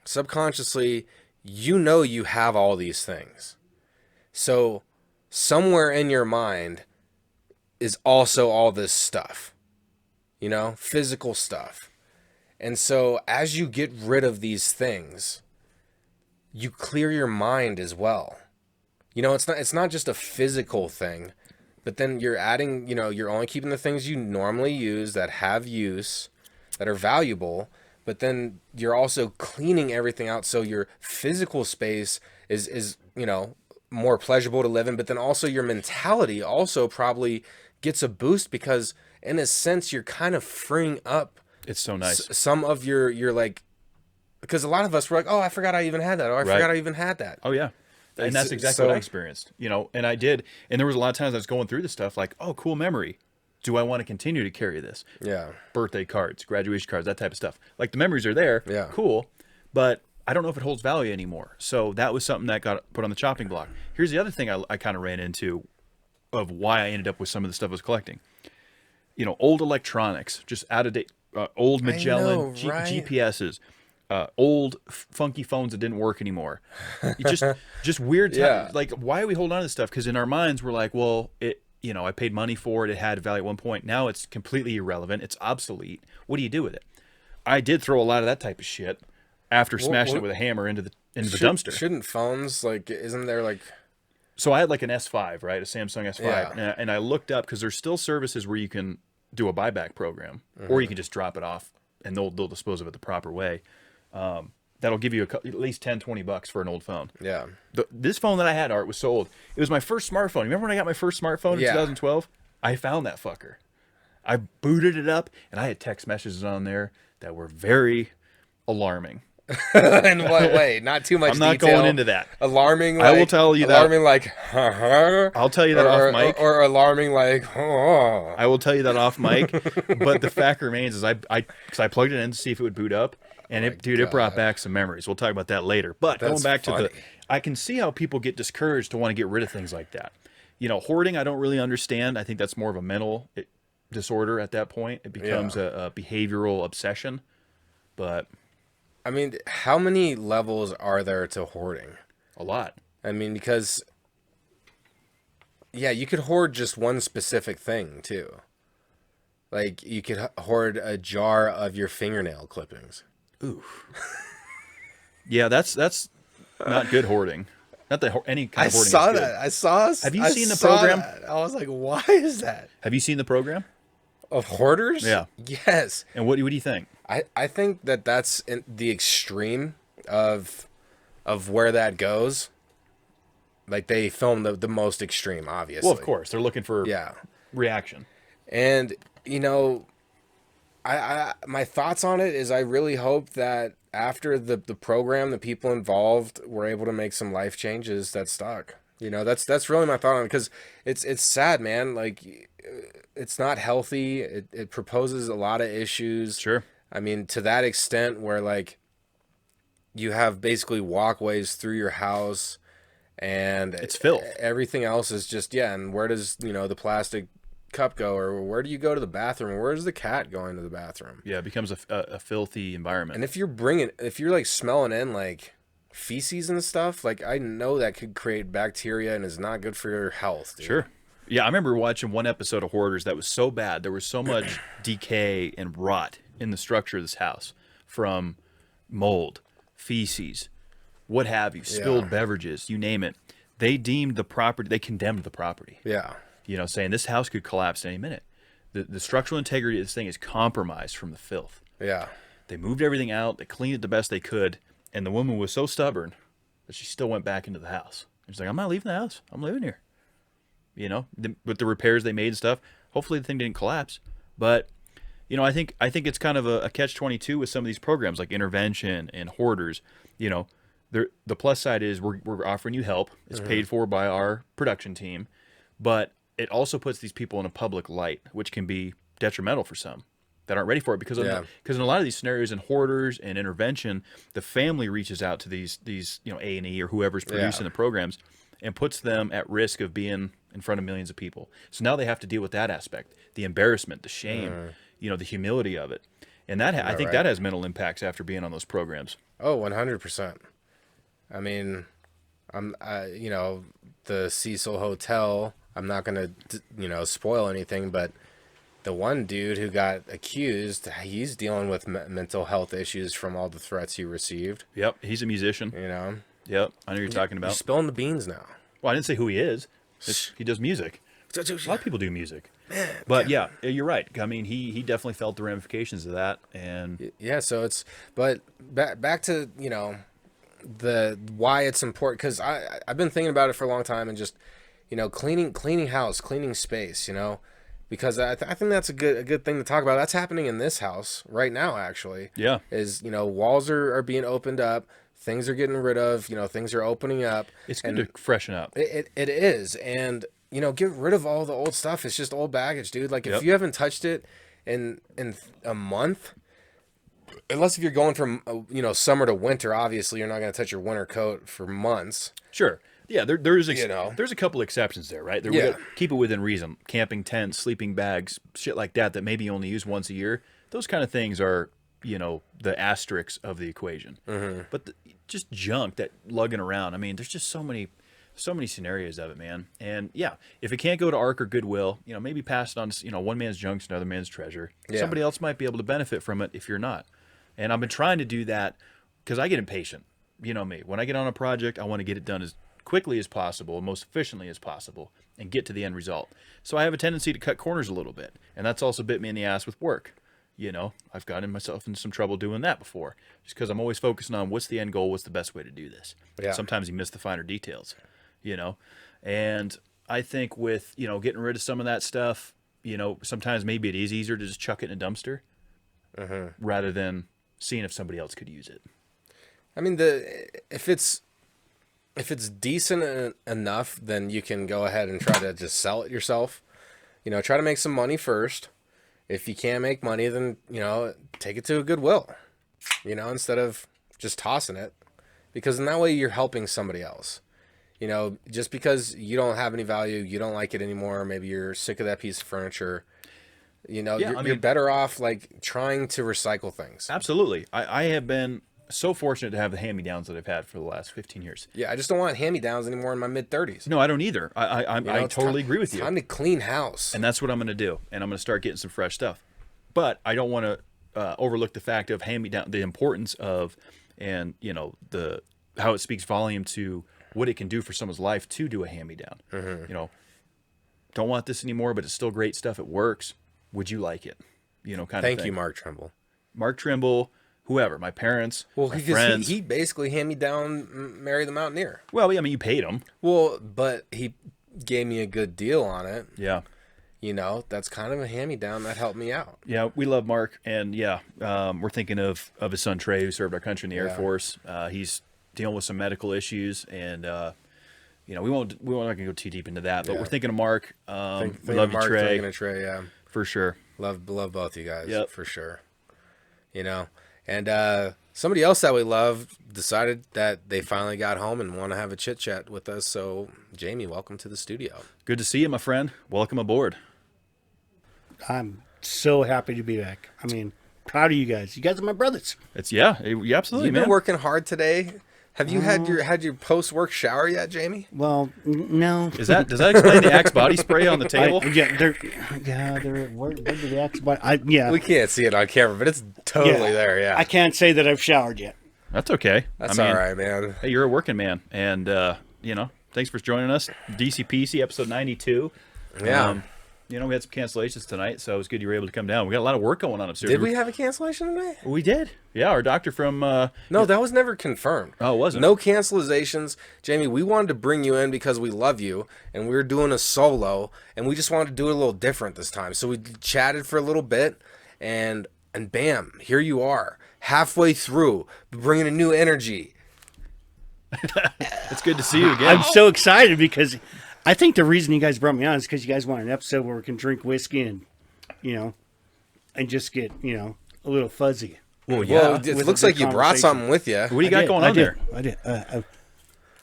Speaker 3: subconsciously, you have all these things. So somewhere in your mind is also all this stuff, physical stuff. And so as you get rid of these things, you clear your mind as well. It's not just a physical thing, but then you're adding, you're only keeping the things you normally use that have use, that are valuable, but then you're also cleaning everything out so your physical space is more pleasurable to live in, but then also your mentality also probably gets a boost, because in a sense you're kind of freeing up
Speaker 5: It's so nice.
Speaker 3: Some of your like, because a lot of us were like, oh, I forgot I even had that. Oh, I forgot I even had that.
Speaker 5: Oh yeah. And that's exactly what I experienced, and I did. And there was a lot of times I was going through this stuff like, oh, cool memory. Do I want to continue to carry this?
Speaker 3: Yeah.
Speaker 5: Birthday cards, graduation cards, that type of stuff. Like the memories are there.
Speaker 3: Yeah.
Speaker 5: Cool. But I don't know if it holds value anymore. So that was something that got put on the chopping block. Here's the other thing I kind of ran into of why I ended up with some of the stuff I was collecting. Old electronics, just out of date, old Magellan GPSs. Old funky phones that didn't work anymore. Just weird time.
Speaker 3: Yeah.
Speaker 5: Like, why are we holding on to this stuff? Because in our minds we're like, well, I paid money for it. It had value at one point. Now it's completely irrelevant. It's obsolete. What do you do with it? I did throw a lot of that type of shit after smashing it with a hammer into the dumpster.
Speaker 3: Shouldn't phones, like, isn't there like?
Speaker 5: So I had like an S5, right? A Samsung S5.
Speaker 3: Yeah.
Speaker 5: And I looked up because there's still services where you can do a buyback program, or you can just drop it off and they'll dispose of it the proper way. That'll give you at least $10-$20 for an old phone.
Speaker 3: Yeah.
Speaker 5: This phone that I had, Art, was so old. It was my first smartphone. Remember when I got my first smartphone in 2012? I found that fucker. I booted it up, and I had text messages on there that were very alarming.
Speaker 3: In what way? Not too much.
Speaker 5: I'm not
Speaker 3: detail.
Speaker 5: going into that.
Speaker 3: Alarming. Like,
Speaker 5: I will tell you that.
Speaker 3: Alarming, like.
Speaker 5: I'll tell you that off mic.
Speaker 3: Or alarming, like.
Speaker 5: I will tell you that off mic. But the fact remains is I plugged it in to see if it would boot up, and it brought back some memories. We'll talk about that later. But going back to I can see how people get discouraged to want to get rid of things like that. Hoarding, I don't really understand. I think that's more of a mental disorder at that point. It becomes a behavioral obsession. But
Speaker 3: I mean, how many levels are there to hoarding?
Speaker 5: A lot.
Speaker 3: I mean, because you could hoard just one specific thing too. Like you could hoard a jar of your fingernail clippings.
Speaker 5: Ooh. Yeah, that's not good hoarding. Not that any kind of hoarding.
Speaker 3: I saw that. I saw.
Speaker 5: Have you seen the program?
Speaker 3: That. I was like, why is that?
Speaker 5: Have you seen the program
Speaker 3: of hoarders?
Speaker 5: Yeah.
Speaker 3: Yes.
Speaker 5: And what do you think?
Speaker 3: I think that's in the extreme of where that goes. Like they film the most extreme, obviously.
Speaker 5: Well, of course, they're looking for reaction.
Speaker 3: And I my thoughts on it is I really hope that after the program, the people involved were able to make some life changes that stuck. That's really my thought on it, because it's sad, man. Like it's not healthy. It proposes a lot of issues.
Speaker 5: Sure.
Speaker 3: I mean, to that extent where like you have basically walkways through your house and
Speaker 5: it's filth.
Speaker 3: Everything else is just, and where does, the plastic cup go, or where do you go to the bathroom, or where's the cat going to the bathroom?
Speaker 5: Yeah, it becomes a filthy environment.
Speaker 3: And if you're like smelling in like feces and stuff, like I know that could create bacteria and is not good for your health, dude.
Speaker 5: Sure. Yeah, I remember watching one episode of Hoarders that was so bad. There was so much decay and rot in the structure of this house from mold, feces, what have you, spilled beverages, you name it. They condemned the property.
Speaker 3: Yeah.
Speaker 5: Saying this house could collapse any minute. The structural integrity of this thing is compromised from the filth.
Speaker 3: Yeah. They
Speaker 5: moved everything out. They cleaned it the best they could. And the woman was so stubborn that she still went back into the house. She's like, I'm not leaving the house. I'm living here. With the repairs they made and stuff, hopefully the thing didn't collapse. But, I think it's kind of a catch-22 with some of these programs like intervention and hoarders. The plus side is we're offering you help. It's paid for by our production team. But it also puts these people in a public light, which can be detrimental for some that aren't ready for it, because in a lot of these scenarios in hoarders and intervention, the family reaches out to these A&E or whoever's producing the programs and puts them at risk of being in front of millions of people. So now they have to deal with that aspect, the embarrassment, the shame, the humility of it. And that I think that has mental impacts after being on those programs.
Speaker 3: Oh, 100%. I mean, the Cecil Hotel, I'm not going to, spoil anything, but the one dude who got accused, he's dealing with mental health issues from all the threats he received.
Speaker 5: Yep, he's a musician. Yep, I know you're talking about.
Speaker 3: You're spilling the beans now.
Speaker 5: Well, I didn't say who he is. He does music. A lot of people do music. But yeah, you're right. I mean, he definitely felt the ramifications of that. And
Speaker 3: yeah, so it's, but back to, the why it's important, because I've been thinking about it for a long time, and just, cleaning house, cleaning space, because I think that's a good thing to talk about. That's happening in this house right now, actually.
Speaker 5: Yeah.
Speaker 3: Is, walls are being opened up, things are getting rid of, things are opening up.
Speaker 5: It's good to freshen up.
Speaker 3: It is, and get rid of all the old stuff. It's just old baggage, dude. Like
Speaker 5: Yep.
Speaker 3: if you haven't touched it in a month, unless if you're going from summer to winter, obviously you're not going to touch your winter coat for months.
Speaker 5: Sure. Yeah, there's
Speaker 3: know.
Speaker 5: there's a couple exceptions there, right? We
Speaker 3: Yeah.
Speaker 5: gotta keep it within reason. Camping tents, sleeping bags, shit like that maybe you only use once a year. Those kind of things are, the asterisks of the equation. Mm-hmm. But just junk that lugging around. I mean, there's just so many scenarios of it, man. And yeah, if it can't go to ARC or Goodwill, maybe pass it on to, one man's junk's another man's treasure.
Speaker 3: Yeah.
Speaker 5: Somebody else might be able to benefit from it if you're not. And I've been trying to do that because I get impatient. You know me. When I get on a project, I want to get it done as quickly as possible, most efficiently as possible, and get to the end result. So I have a tendency to cut corners a little bit, and that's also bit me in the ass with work. I've gotten myself into some trouble doing that before, just because I'm always focusing on what's the end goal, what's the best way to do this.
Speaker 3: Yeah.
Speaker 5: Sometimes you miss the finer details, and I think with, getting rid of some of that stuff, sometimes maybe it is easier to just chuck it in a dumpster rather than seeing if somebody else could use it.
Speaker 3: I mean, if it's decent enough, then you can go ahead and try to just sell it yourself. Try to make some money first. If you can't make money, then, take it to a Goodwill, instead of just tossing it. Because in that way, you're helping somebody else. Just because you don't have any value, you don't like it anymore, maybe you're sick of that piece of furniture, you're better off, like, trying to recycle things.
Speaker 5: Absolutely. I have been so fortunate to have the hand-me-downs that I've had for the last 15 years.
Speaker 3: Yeah, I just don't want hand-me-downs anymore in my mid-30s.
Speaker 5: No, I don't either. I totally agree with you.
Speaker 3: It's time to clean house.
Speaker 5: And that's what I'm going to do. And I'm going to start getting some fresh stuff. But I don't want to overlook the fact of hand-me-down, the importance of, and, the how it speaks volume to what it can do for someone's life to do a hand-me-down. Mm-hmm. Don't want this anymore, but it's still great stuff. It works. Would you like it? Kind of thing.
Speaker 3: Thank you, Mark Trimble.
Speaker 5: Mark Trimble, whoever, my parents, my friends.
Speaker 3: He basically handed me down Mary the Mountaineer.
Speaker 5: Well, I mean, you paid him.
Speaker 3: Well, but he gave me a good deal on it.
Speaker 5: Yeah.
Speaker 3: That's kind of a hand-me-down that helped me out.
Speaker 5: Yeah, we love Mark, and yeah, we're thinking of his son Trey, who served our country in the Air Force. He's dealing with some medical issues, and we won't go too deep into that, but we're thinking of Mark. We love you, Trey.
Speaker 3: Thinking of Trey, yeah,
Speaker 5: for sure.
Speaker 3: Love both you guys,
Speaker 5: yep.
Speaker 3: For sure. And somebody else that we love decided that they finally got home and want to have a chit chat with us. So, Jamie, welcome to the studio.
Speaker 5: Good to see you, my friend. Welcome aboard.
Speaker 6: I'm so happy to be back. I mean, proud of you guys. You guys are my brothers.
Speaker 5: Yeah, absolutely,
Speaker 3: You've
Speaker 5: man.
Speaker 3: been working hard today. Have you had your post-work shower yet, Jamie?
Speaker 6: Well, no.
Speaker 5: Does that explain the Axe body spray on the table?
Speaker 6: Where did the Axe body? Yeah.
Speaker 3: We can't see it on camera, but it's totally there. Yeah.
Speaker 6: I can't say that I've showered yet.
Speaker 5: That's okay.
Speaker 3: That's all right, man.
Speaker 5: Hey, you're a working man, and thanks for joining us. DCPC episode 92.
Speaker 3: Yeah.
Speaker 5: We had some cancellations tonight, so it was good you were able to come down. We got a lot of work going on upstairs.
Speaker 3: Did we have a cancellation today?
Speaker 5: We did. Yeah, our doctor from...
Speaker 3: No, that was never confirmed.
Speaker 5: Oh, it wasn't?
Speaker 3: No cancellations. Jamie, we wanted to bring you in because we love you, and we were doing a solo, and we just wanted to do it a little different this time. So we chatted for a little bit, and bam, here you are, halfway through, bringing a new energy.
Speaker 5: It's good to see you again.
Speaker 6: I'm so excited because... I think the reason you guys brought me on is because you guys want an episode where we can drink whiskey and, and just get, a little fuzzy.
Speaker 5: Well, yeah.
Speaker 3: Well, it looks like you brought something with you.
Speaker 5: What do you got going on there?
Speaker 6: I did.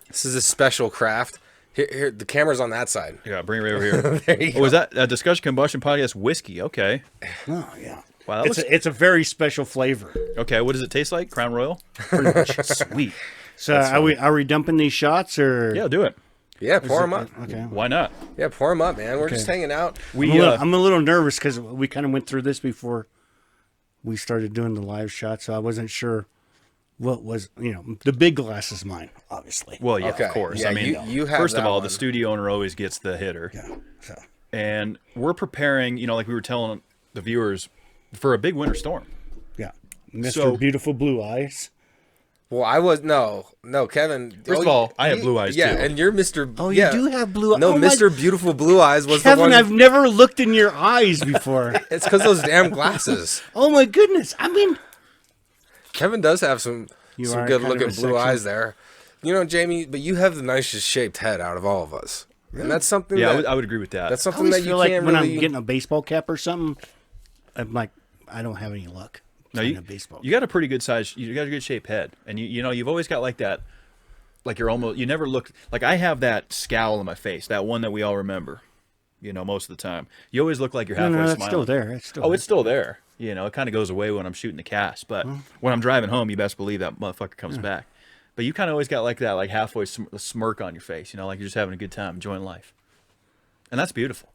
Speaker 3: This is a special craft. Here, the camera's on that side.
Speaker 5: Yeah, bring it right over here.
Speaker 3: There you go.
Speaker 5: Was that a Discussion Combustion Podcast whiskey? Okay.
Speaker 6: Oh, yeah.
Speaker 5: Wow,
Speaker 6: it's a very special flavor.
Speaker 5: Okay, what does it taste like? Crown Royal?
Speaker 6: Pretty much. Sweet. So are we dumping these shots or?
Speaker 5: Yeah, do it.
Speaker 3: Yeah, pour them up.
Speaker 6: Okay.
Speaker 5: Why not?
Speaker 3: Yeah, pour them up, man. We're just hanging out.
Speaker 6: I'm a little nervous because we kind of went through this before we started doing the live shot, so I wasn't sure what was, the big glass is mine, obviously.
Speaker 5: Well, yeah,
Speaker 3: Okay.
Speaker 5: of course.
Speaker 3: Yeah,
Speaker 5: I mean,
Speaker 3: you have
Speaker 5: first of
Speaker 3: that
Speaker 5: all,
Speaker 3: one.
Speaker 5: the studio owner always gets the hitter.
Speaker 6: Yeah. So.
Speaker 5: And we're preparing, like we were telling the viewers, for a big winter storm.
Speaker 6: Yeah. Mr.
Speaker 5: So-
Speaker 6: Beautiful Blue Eyes.
Speaker 3: Well, I was no, Kevin.
Speaker 5: First of all, I have blue eyes
Speaker 3: yeah,
Speaker 5: too.
Speaker 3: and you're Mr.
Speaker 6: Oh,
Speaker 3: yeah.
Speaker 6: you do have blue eyes.
Speaker 3: No,
Speaker 6: Oh, my-
Speaker 3: Mr. Beautiful Blue Eyes was the
Speaker 6: Kevin,
Speaker 3: one.
Speaker 6: I've never looked in your eyes before.
Speaker 3: It's because those damn glasses.
Speaker 6: Oh my goodness! I mean,
Speaker 3: Kevin does have some
Speaker 6: You are
Speaker 3: good
Speaker 6: kind of
Speaker 3: looking
Speaker 6: a
Speaker 3: blue
Speaker 6: sexual-
Speaker 3: eyes there. You know, Jamie, but you have the nicest shaped head out of all of us, and that's something.
Speaker 5: Yeah,
Speaker 3: that,
Speaker 5: I would agree with that.
Speaker 3: That's
Speaker 6: I
Speaker 3: something
Speaker 6: always
Speaker 3: that you
Speaker 6: feel like
Speaker 3: can't
Speaker 6: when
Speaker 3: really.
Speaker 6: I'm getting a baseball cap or something, I'm like, I don't have any luck.
Speaker 5: No,
Speaker 6: finding
Speaker 5: you,
Speaker 6: a baseball.
Speaker 5: you got a pretty good size. You got a good shaped head, and you know you've always got like that. Like you're almost. You never look like I have that scowl on my face, that one that we all remember. You know, most of the time, you always look like you're
Speaker 6: No,
Speaker 5: halfway
Speaker 6: no, it's
Speaker 5: smiling.
Speaker 6: still there. It's still.
Speaker 5: Oh, it's still there. You know, it kind of goes away when I'm shooting the cast, but when I'm driving home, you best believe that motherfucker comes back. But you kind of always got like that, like halfway smirk on your face. You know, like you're just having a good time, enjoying life, and that's beautiful.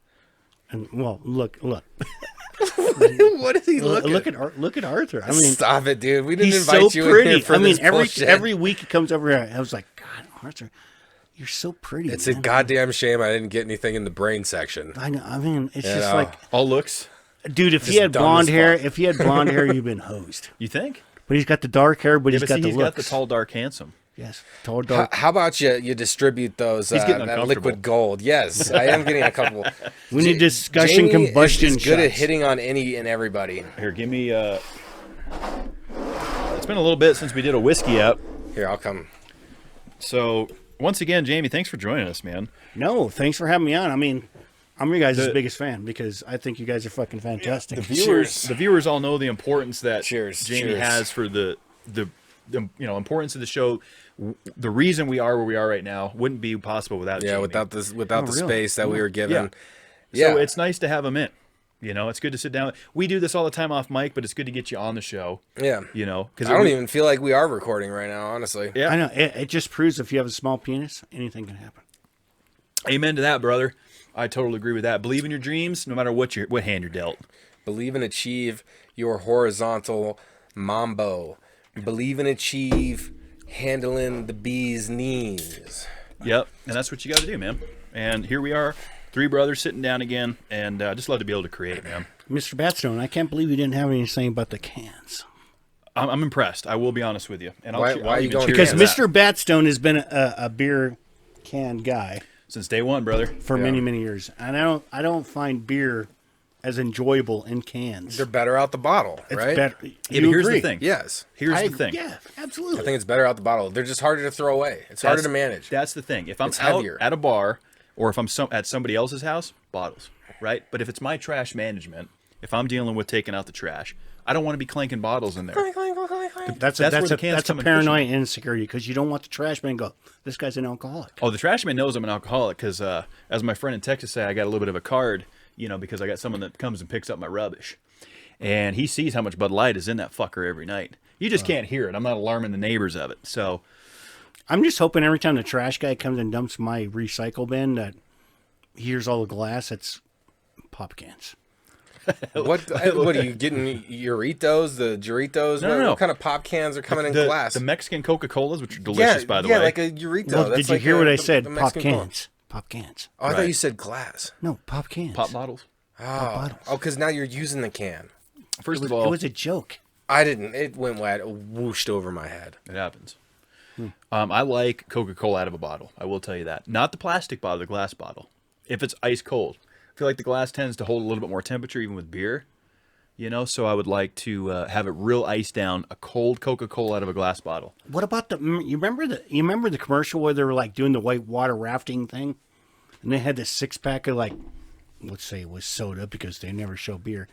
Speaker 6: And, well, look.
Speaker 3: what is he looking?
Speaker 6: Look at Arthur. I mean,
Speaker 3: Stop it, dude. We didn't
Speaker 6: he's
Speaker 3: invite
Speaker 6: so
Speaker 3: you
Speaker 6: pretty.
Speaker 3: in here for
Speaker 6: I mean,
Speaker 3: this bullshit.
Speaker 6: every week he comes over here. I was like, God, Arthur, you're so pretty.
Speaker 3: It's
Speaker 6: man.
Speaker 3: a goddamn shame I didn't get anything in the brain section.
Speaker 6: I know. I mean, it's
Speaker 3: You
Speaker 6: just
Speaker 3: know.
Speaker 6: like,
Speaker 5: All looks.
Speaker 6: dude, if he
Speaker 3: Just
Speaker 6: had
Speaker 3: dumb
Speaker 6: blonde
Speaker 3: as
Speaker 6: hair,
Speaker 3: fuck.
Speaker 6: you've been hosed.
Speaker 5: You think?
Speaker 6: But he's got the dark hair, but
Speaker 5: Yeah,
Speaker 6: he's
Speaker 5: but
Speaker 6: got
Speaker 5: see,
Speaker 6: the
Speaker 5: he's
Speaker 6: looks.
Speaker 5: got the tall, dark, handsome.
Speaker 6: Yes, tall, dark.
Speaker 3: How about you distribute those
Speaker 5: He's getting
Speaker 3: that
Speaker 5: uncomfortable.
Speaker 3: liquid gold? Yes, I am getting a couple.
Speaker 6: We need discussion
Speaker 3: Jamie
Speaker 6: combustion
Speaker 3: is good at
Speaker 6: shots.
Speaker 3: hitting on any and everybody.
Speaker 5: Here, give me. It's been a little bit since we did a whiskey app,
Speaker 3: Here, I'll come.
Speaker 5: so once again, Jamie, thanks for joining us, man.
Speaker 6: No, thanks for having me on. I mean, I'm your guys'
Speaker 5: The-
Speaker 6: biggest fan because I think you guys are fucking fantastic.
Speaker 5: The viewers all know the importance that
Speaker 3: Cheers,
Speaker 5: Jamie
Speaker 3: cheers.
Speaker 5: has for the importance of the show. The reason we are where we are right now wouldn't be possible without
Speaker 3: Yeah,
Speaker 5: Jamie.
Speaker 3: without the
Speaker 6: really?
Speaker 3: space that we were given.
Speaker 5: Yeah.
Speaker 3: Yeah.
Speaker 5: So it's nice to have him in. You know, it's good to sit down. We do this all the time off mic, but it's good to get you on the show.
Speaker 3: Yeah.
Speaker 5: You know, because
Speaker 3: I don't even feel like we are recording right now, honestly.
Speaker 5: Yeah.
Speaker 6: I know. It just proves if you have a small penis, anything can happen.
Speaker 5: Amen to that, brother. I totally agree with that. Believe in your dreams, no matter what hand you're dealt.
Speaker 3: Believe and achieve your horizontal mambo. Believe and achieve handling the bee's knees.
Speaker 5: Yep, and that's what you got to do, man. And here we are, three brothers sitting down again, and just love to be able to create, man.
Speaker 6: Mr. Batstone, I can't believe you didn't have anything about the cans.
Speaker 5: I'm impressed. I will be honest with you. And
Speaker 3: Why
Speaker 5: I'll
Speaker 3: are you
Speaker 5: even
Speaker 3: going
Speaker 5: cheer
Speaker 6: Because
Speaker 5: you to that.
Speaker 6: Mr. Batstone has been a beer can guy
Speaker 5: Since day one, brother.
Speaker 6: for many, many years, and I don't find beer as enjoyable in cans.
Speaker 3: They're better out the bottle,
Speaker 6: It's
Speaker 3: right?
Speaker 6: better.
Speaker 5: Yeah,
Speaker 6: You
Speaker 5: but here's
Speaker 6: agree.
Speaker 5: the thing.
Speaker 3: Yes.
Speaker 5: Here's the thing.
Speaker 6: Yeah, absolutely.
Speaker 3: I think it's better out the bottle. They're just harder to throw away. It's harder to manage.
Speaker 5: That's the thing. If I'm
Speaker 3: It's
Speaker 5: out
Speaker 3: heavier.
Speaker 5: at a bar or if I'm at somebody else's house, bottles, right? But if it's my trash management, if I'm dealing with taking out the trash, I don't want to be clanking bottles in there.
Speaker 6: That's
Speaker 5: where
Speaker 6: a
Speaker 5: the cans come
Speaker 6: a
Speaker 5: in
Speaker 6: paranoid insecurity because you don't want the trash man to go, this guy's an alcoholic.
Speaker 5: Oh, the trash man knows I'm an alcoholic because, as my friend in Texas say, I got a little bit of a card, because I got someone that comes and picks up my rubbish. And he sees how much Bud Light is in that fucker every night. You just can't hear it. I'm not alarming the neighbors of it. So,
Speaker 6: I'm just hoping every time the trash guy comes and dumps my recycle bin that he hears all the glass, it's pop cans.
Speaker 3: What are you getting? Doritos, the Doritos?
Speaker 5: No.
Speaker 3: What kind of pop cans are coming in
Speaker 5: the
Speaker 3: glass?
Speaker 5: the Mexican Coca-Colas, which are delicious, by the way.
Speaker 3: Yeah, like a Dorito.
Speaker 6: Well,
Speaker 3: That's
Speaker 6: did you
Speaker 3: like
Speaker 6: hear what I
Speaker 3: the
Speaker 6: said? Pop
Speaker 3: Mexican Cola.
Speaker 6: cans. Pop cans.
Speaker 3: Oh, I thought
Speaker 5: Right.
Speaker 3: you said glass.
Speaker 6: No, pop cans.
Speaker 5: Pop bottles.
Speaker 6: bottles.
Speaker 3: Oh, because now you're using the can.
Speaker 5: First
Speaker 6: It was,
Speaker 5: of all,
Speaker 6: it was a joke.
Speaker 3: I didn't. It went whooshed over my head.
Speaker 5: it happens. I like Coca-Cola out of a bottle. I will tell you that. Not the plastic bottle, the glass bottle. If it's ice cold. I feel like the glass tends to hold a little bit more temperature even with beer. So I would like to have it real iced down, a cold Coca-Cola out of a glass bottle.
Speaker 6: What about you remember the commercial where they were like doing the white water rafting thing? And they had this 6-pack of like, let's say it was soda because they never show beer.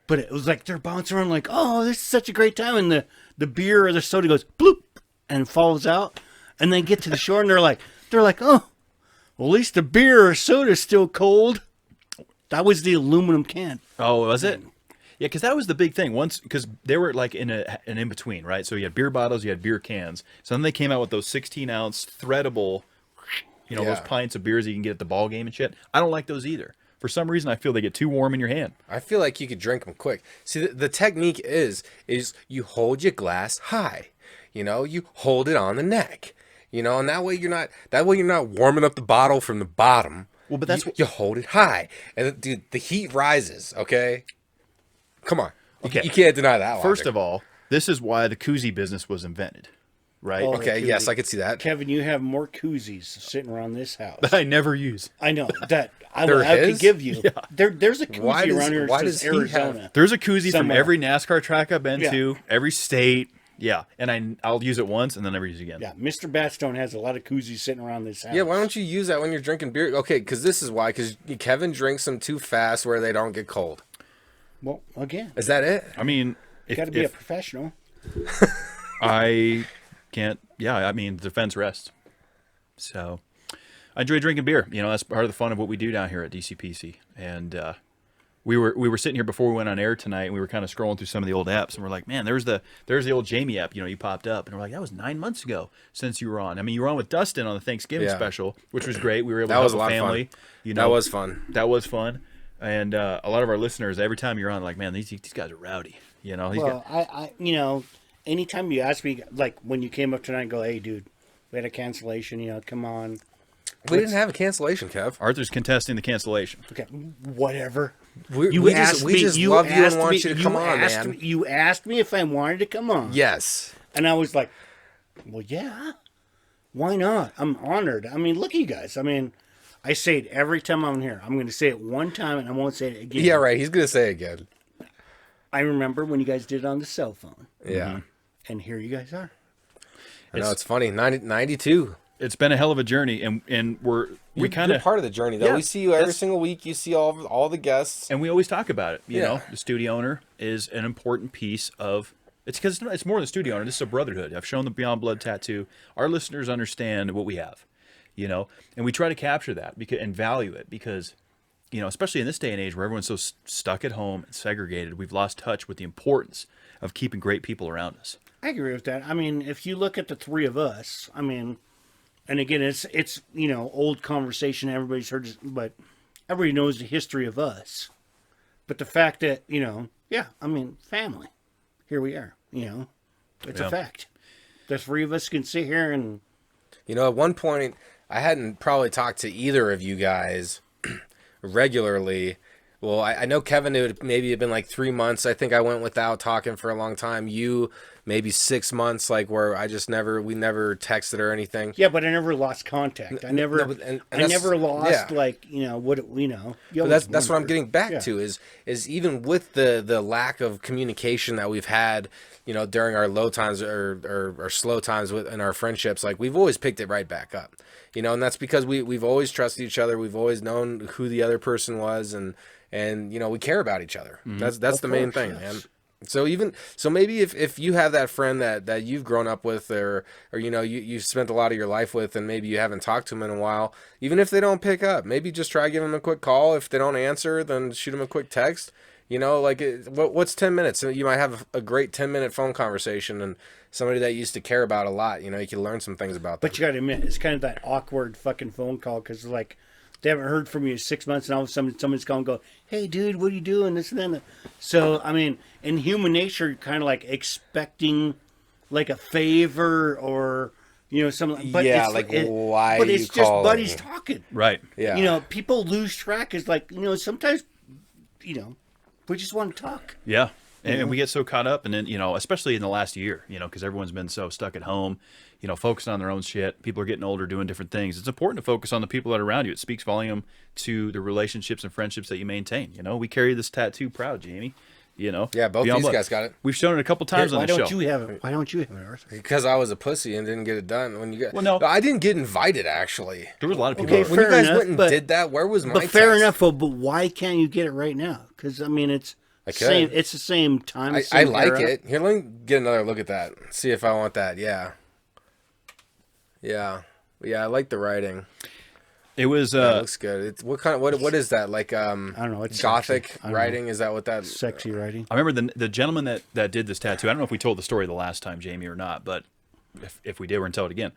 Speaker 6: But it was like they're bouncing around like, oh, this is such a great time. And the beer or the soda goes bloop and falls out. And they get to the shore and they're like, oh, well, at least the beer or soda is still cold. That was the aluminum can.
Speaker 5: Oh, was it? Yeah, because that was the big thing. Once, because they were like in an in-between, right? So you had beer bottles, you had beer cans. So then they came out with those 16-ounce threadable, those
Speaker 3: Yeah.
Speaker 5: pints of beers that you can get at the ball game and shit. I don't like those either. For some reason, I feel they get too warm in your hand.
Speaker 3: I feel like you could drink them quick. See, the technique is you hold your glass high. You hold it on the neck. And that way you're not warming up the bottle from the bottom.
Speaker 5: Well, but that's
Speaker 3: you hold it high, and dude, the heat rises. Okay, come on.
Speaker 5: Okay.
Speaker 3: You can't deny that.
Speaker 5: First
Speaker 3: logic.
Speaker 5: of all, This is why the koozie business was invented, right?
Speaker 6: Oh.
Speaker 3: Okay,
Speaker 6: koozie.
Speaker 3: yes, I could see that.
Speaker 6: Kevin, you have more koozies sitting around this house.
Speaker 5: That I never use.
Speaker 6: I know that I
Speaker 3: They're
Speaker 6: could
Speaker 3: his?
Speaker 6: give you. There's a koozie around here
Speaker 3: why
Speaker 6: that
Speaker 3: does
Speaker 6: says
Speaker 3: he
Speaker 6: Arizona.
Speaker 3: have-
Speaker 5: There's a koozie
Speaker 6: Somewhere.
Speaker 5: from every NASCAR track I've been
Speaker 6: Yeah.
Speaker 5: to, every state. Yeah, and I'll use it once and then never use it again.
Speaker 6: Yeah, Mr. Batstone has a lot of koozies sitting around this house.
Speaker 3: Yeah, why don't you use that when you're drinking beer? Okay, because this is why. Because Kevin drinks them too fast where they don't get cold.
Speaker 6: Well, again,
Speaker 3: Is that it?
Speaker 5: I mean,
Speaker 6: you got to be a professional.
Speaker 5: I can't. Yeah, I mean, the defense rests. So, I enjoy drinking beer. You know, that's part of the fun of what we do down here at DCPC. And we were sitting here before we went on air tonight, and we were kind of scrolling through some of the old apps, and we're like, man, there's the old Jamie app. You know, you popped up, and we're like, that was 9 months ago since you were on. I mean, you were on with Dustin on the Thanksgiving
Speaker 3: Yeah.
Speaker 5: special, which was great. We were able to
Speaker 3: That was
Speaker 5: help
Speaker 3: a lot
Speaker 5: the
Speaker 3: of
Speaker 5: family.
Speaker 3: fun.
Speaker 5: You know,
Speaker 3: That was fun.
Speaker 5: That was fun. And a lot of our listeners, every time you're on, like, man, these guys are rowdy. You know,
Speaker 6: Well, I anytime you ask me, like when you came up tonight and go, hey, dude, we had a cancellation, come on.
Speaker 3: We didn't have a cancellation, Kev.
Speaker 5: Arthur's contesting the cancellation.
Speaker 6: Okay, whatever.
Speaker 3: We just love you and want you to come on, man.
Speaker 6: You asked me if I wanted to come on.
Speaker 3: Yes.
Speaker 6: And I was like, well, yeah. Why not? I'm honored. I mean, look at you guys. I mean, I say it every time I'm here. I'm going to say it one time and I won't say it again.
Speaker 3: Yeah, right. He's gonna say it again.
Speaker 6: I remember when you guys did it on the cell phone.
Speaker 3: Yeah.
Speaker 6: And here you guys are.
Speaker 3: I know it's funny. 92.
Speaker 5: It's been a hell of a journey, and we kind
Speaker 3: You're
Speaker 5: of
Speaker 3: part of the journey, though.
Speaker 5: Yeah,
Speaker 3: We see you every
Speaker 5: that's-
Speaker 3: single week. You see all the guests.
Speaker 5: and we always talk about it. You
Speaker 3: Yeah.
Speaker 5: know, the studio owner is an important piece of. It's because it's more than the studio owner. This is a brotherhood. I've shown the Beyond Blood tattoo. Our listeners understand what we have, you know, and we try to capture that and value it because, you know, especially in this day and age where everyone's so stuck at home and segregated, we've lost touch with the importance of keeping great people around us.
Speaker 6: I agree with that. I mean, if you look at the three of us, I mean, and again, it's old conversation. Everybody's heard it, but everybody knows the history of us. But the fact that, I mean, family. Here we are, It's
Speaker 5: Yeah.
Speaker 6: a fact. The three of us can sit here and...
Speaker 3: At one point, I hadn't probably talked to either of you guys regularly. Well, I know Kevin, it would maybe have been like 3 months. I think I went without talking for a long time. You, maybe 6 months, like where we never texted or anything.
Speaker 6: Yeah, but I never lost contact. I never,
Speaker 3: No, but- and
Speaker 6: I
Speaker 3: that's-
Speaker 6: never lost,
Speaker 3: yeah.
Speaker 6: You
Speaker 3: But
Speaker 6: always
Speaker 3: that's what I'm
Speaker 6: wonder.
Speaker 3: getting back
Speaker 6: Yeah.
Speaker 3: to is even with the lack of communication that we've had, during our low times or slow times in our friendships, like we've always picked it right back up, and that's because we've always trusted each other. We've always known who the other person was, and we care about each other. That's the main thing, man. So maybe if you have that friend that you've grown up with or you've spent a lot of your life with, and maybe you haven't talked to them in a while, even if they don't pick up, maybe just try giving them a quick call. If they don't answer, then shoot them a quick text. What's 10 minutes? So you might have a great 10-minute phone conversation and somebody that you used to care about a lot. You can learn some things about them.
Speaker 6: But you got to admit, it's kind of that awkward fucking phone call because, like, they haven't heard from you in 6 months, and all of a sudden somebody's calling and go, hey, dude, what are you doing? This and that. So, I mean, in human nature, you're kind of like expecting, like, a favor or, something. But
Speaker 3: Yeah, why
Speaker 6: But
Speaker 3: are
Speaker 6: it's
Speaker 3: you
Speaker 6: just
Speaker 3: calling?
Speaker 6: buddies talking.
Speaker 5: Right.
Speaker 3: Yeah.
Speaker 6: People lose track. Is like, sometimes, we just want to talk.
Speaker 5: Yeah. And we get so caught up, and then, especially in the last year, because everyone's been so stuck at home, focusing on their own shit. People are getting older, doing different things. It's important to focus on the people that are around you. It speaks volume to the relationships and friendships that you maintain. We carry this tattoo proud, Jamie.
Speaker 3: Yeah, both
Speaker 5: Beyond
Speaker 3: these
Speaker 5: Blood.
Speaker 3: guys got it.
Speaker 5: We've shown it a couple times on
Speaker 6: Why
Speaker 5: the
Speaker 6: don't
Speaker 5: show.
Speaker 6: you have it? Why don't you have it, Arthur?
Speaker 3: Because I was a pussy and didn't get it done.
Speaker 5: Well, no.
Speaker 3: I didn't get invited, actually.
Speaker 5: There was a lot of people.
Speaker 6: Okay,
Speaker 3: When you
Speaker 6: fair
Speaker 3: guys
Speaker 6: enough,
Speaker 3: went and
Speaker 6: but-
Speaker 3: did that, where was my
Speaker 6: But fair
Speaker 3: text?
Speaker 6: enough, but why can't you get it right now? Because, I mean, it's
Speaker 3: I could.
Speaker 6: same. It's the same time.
Speaker 3: I
Speaker 6: same
Speaker 3: like
Speaker 6: era.
Speaker 3: it. Here, let me get another look at that. See if I want that. Yeah. I like the writing.
Speaker 5: It was
Speaker 3: It looks good. It's what is that? Like
Speaker 6: I don't know. It's
Speaker 3: Gothic
Speaker 6: sexy. I don't know.
Speaker 3: writing? Is that what that?
Speaker 6: Sexy writing.
Speaker 5: I remember the gentleman that did this tattoo. I don't know if we told the story the last time, Jamie, or not, but if we did, we're going to tell it again.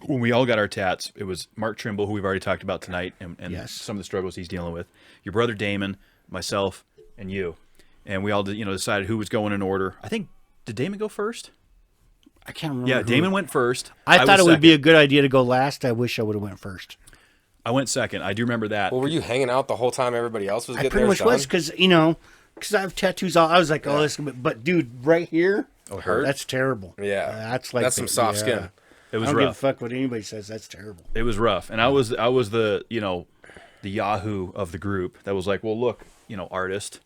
Speaker 5: When we all got our tats, it was Mark Trimble, who we've already talked about tonight, and
Speaker 6: Yes.
Speaker 5: some of the struggles he's dealing with. Your brother Damon, myself, and you. And we all decided who was going in order. I think, did Damon go first?
Speaker 6: I can't remember.
Speaker 5: Yeah,
Speaker 6: who-
Speaker 5: Damon went first.
Speaker 6: I thought
Speaker 5: was
Speaker 6: it would be a
Speaker 5: second.
Speaker 6: good idea to go last. I wish I would have went first.
Speaker 5: I went second. I do remember that.
Speaker 3: Well, were you hanging out the whole time everybody else was
Speaker 6: I
Speaker 3: getting
Speaker 6: pretty
Speaker 3: theirs
Speaker 6: much was
Speaker 3: done?
Speaker 6: because because I have tattoos. I was like, oh, this. But dude, right here,
Speaker 3: hurt?
Speaker 6: that's terrible.
Speaker 3: Yeah,
Speaker 6: that's
Speaker 3: some soft skin.
Speaker 5: It was
Speaker 6: I don't
Speaker 5: rough.
Speaker 6: give a fuck what anybody says. That's terrible.
Speaker 5: It was rough, and I was the the Yahoo of the group that was like, well, look, artist,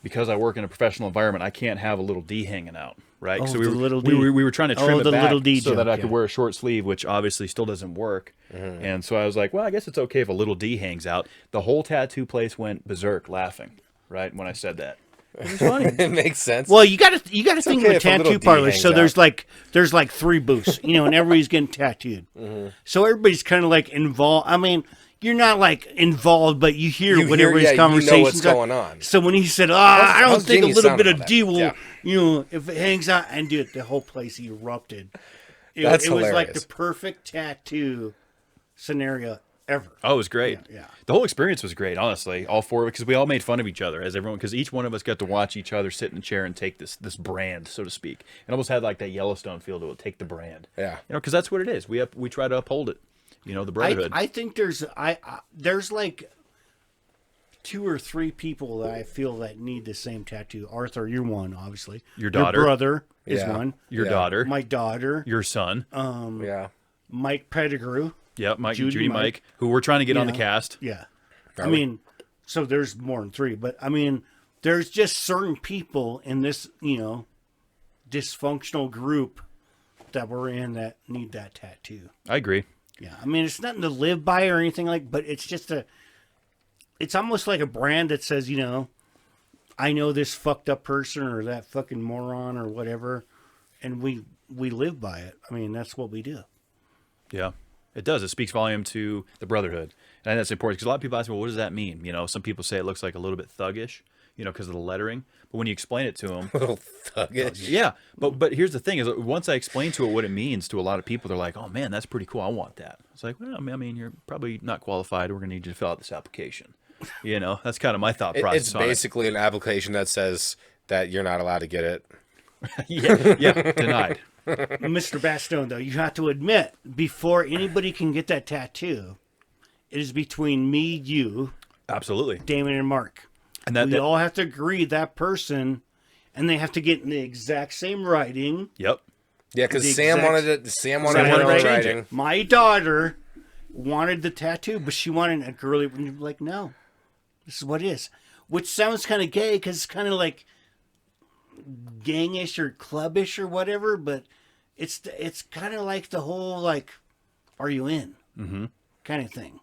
Speaker 5: because I work in a professional environment, I can't have a little D hanging out, right?
Speaker 6: Oh,
Speaker 5: So
Speaker 6: the little D.
Speaker 5: we were trying to trim it
Speaker 6: the
Speaker 5: back
Speaker 6: little D
Speaker 5: so that
Speaker 6: joke,
Speaker 5: I could wear a short sleeve, which obviously still doesn't work. And so I was like, well, I guess it's okay if a little D hangs out. The whole tattoo place went berserk laughing, right, when I said that. It was funny.
Speaker 3: It makes sense.
Speaker 6: Well, you got to think
Speaker 3: okay
Speaker 6: of a
Speaker 3: if a little
Speaker 6: tattoo
Speaker 3: D
Speaker 6: parlor.
Speaker 3: hangs
Speaker 6: So
Speaker 3: out.
Speaker 6: there's like 3 booths, and everybody's getting tattooed. So everybody's kind of like involved. I mean, you're not like involved, but you hear what everybody's conversations
Speaker 3: you know what's
Speaker 6: are.
Speaker 3: going on.
Speaker 6: So when he said, I don't
Speaker 3: how's
Speaker 6: think
Speaker 3: Jamie
Speaker 6: a little
Speaker 3: sound
Speaker 6: bit
Speaker 3: on
Speaker 6: of
Speaker 3: that?
Speaker 6: D will,
Speaker 3: Yeah.
Speaker 6: if it hangs out, and dude, the whole place erupted. It
Speaker 3: That's
Speaker 6: was like
Speaker 3: hilarious.
Speaker 6: the perfect tattoo scenario ever.
Speaker 5: Oh, it was great.
Speaker 6: Yeah.
Speaker 5: The whole experience was great, honestly. All 4 of it, because we all made fun of each other because each one of us got to watch each other sit in a chair and take this brand, so to speak. It almost had like that Yellowstone feel to it, take the brand.
Speaker 3: Yeah.
Speaker 5: Because that's what it is. We try to uphold it. The brotherhood.
Speaker 6: I think there's like 2 or 3 people that I feel that need the same tattoo. Arthur, you're one, obviously.
Speaker 5: Your daughter.
Speaker 6: Your brother is
Speaker 3: Yeah.
Speaker 6: one.
Speaker 5: Your
Speaker 3: Yeah.
Speaker 5: daughter.
Speaker 6: My daughter.
Speaker 5: Your son.
Speaker 3: Yeah.
Speaker 6: Mike Pettigrew.
Speaker 5: Yep,
Speaker 6: Judy
Speaker 5: Mike, who we're trying to get on the
Speaker 6: Yeah.
Speaker 5: cast.
Speaker 6: Yeah. I mean, so there's more than 3, but I mean, there's just certain people in this, dysfunctional group that we're in that need that tattoo.
Speaker 5: I agree.
Speaker 6: Yeah. I mean, it's nothing to live by or anything but it's just it's almost like a brand that says, I know this fucked up person or that fucking moron or whatever, and we live by it. I mean, that's what we do.
Speaker 5: Yeah, it does. It speaks volume to the brotherhood. And I think that's important because a lot of people ask me, well, what does that mean? Some people say it looks like a little bit thuggish, because of the lettering. But when you explain it to them,
Speaker 3: Little thuggish.
Speaker 5: yeah. But here's the thing: is once I explain to it what it means to a lot of people, they're like, "Oh man, that's pretty cool. I want that." It's like, well, I mean, you're probably not qualified. We're gonna need you to fill out this application. That's kind of my thought process.
Speaker 3: It's
Speaker 5: on
Speaker 3: basically an application that says that you're not allowed to get it.
Speaker 5: it. yeah, denied.
Speaker 6: Mr. Bastone, though, you have to admit, before anybody can get that tattoo, it is between me, you,
Speaker 5: Absolutely.
Speaker 6: Damon, and Mark.
Speaker 5: And that,
Speaker 6: We all have to agree that person, and they have to get in the exact same writing.
Speaker 5: Yep.
Speaker 3: Yeah, because
Speaker 6: The
Speaker 3: Sam
Speaker 6: exact-
Speaker 3: wanted it. Sam wanted
Speaker 6: Sam
Speaker 3: her
Speaker 6: wanted
Speaker 3: own
Speaker 6: to change
Speaker 3: writing.
Speaker 6: My daughter wanted the tattoo, but she wanted a girly. And you're like, no, this is what it is. Which sounds kind of gay because it's kind of like gangish or clubbish or whatever, but it's kind of like the whole like, are you in? Mm-hmm. Kind of thing.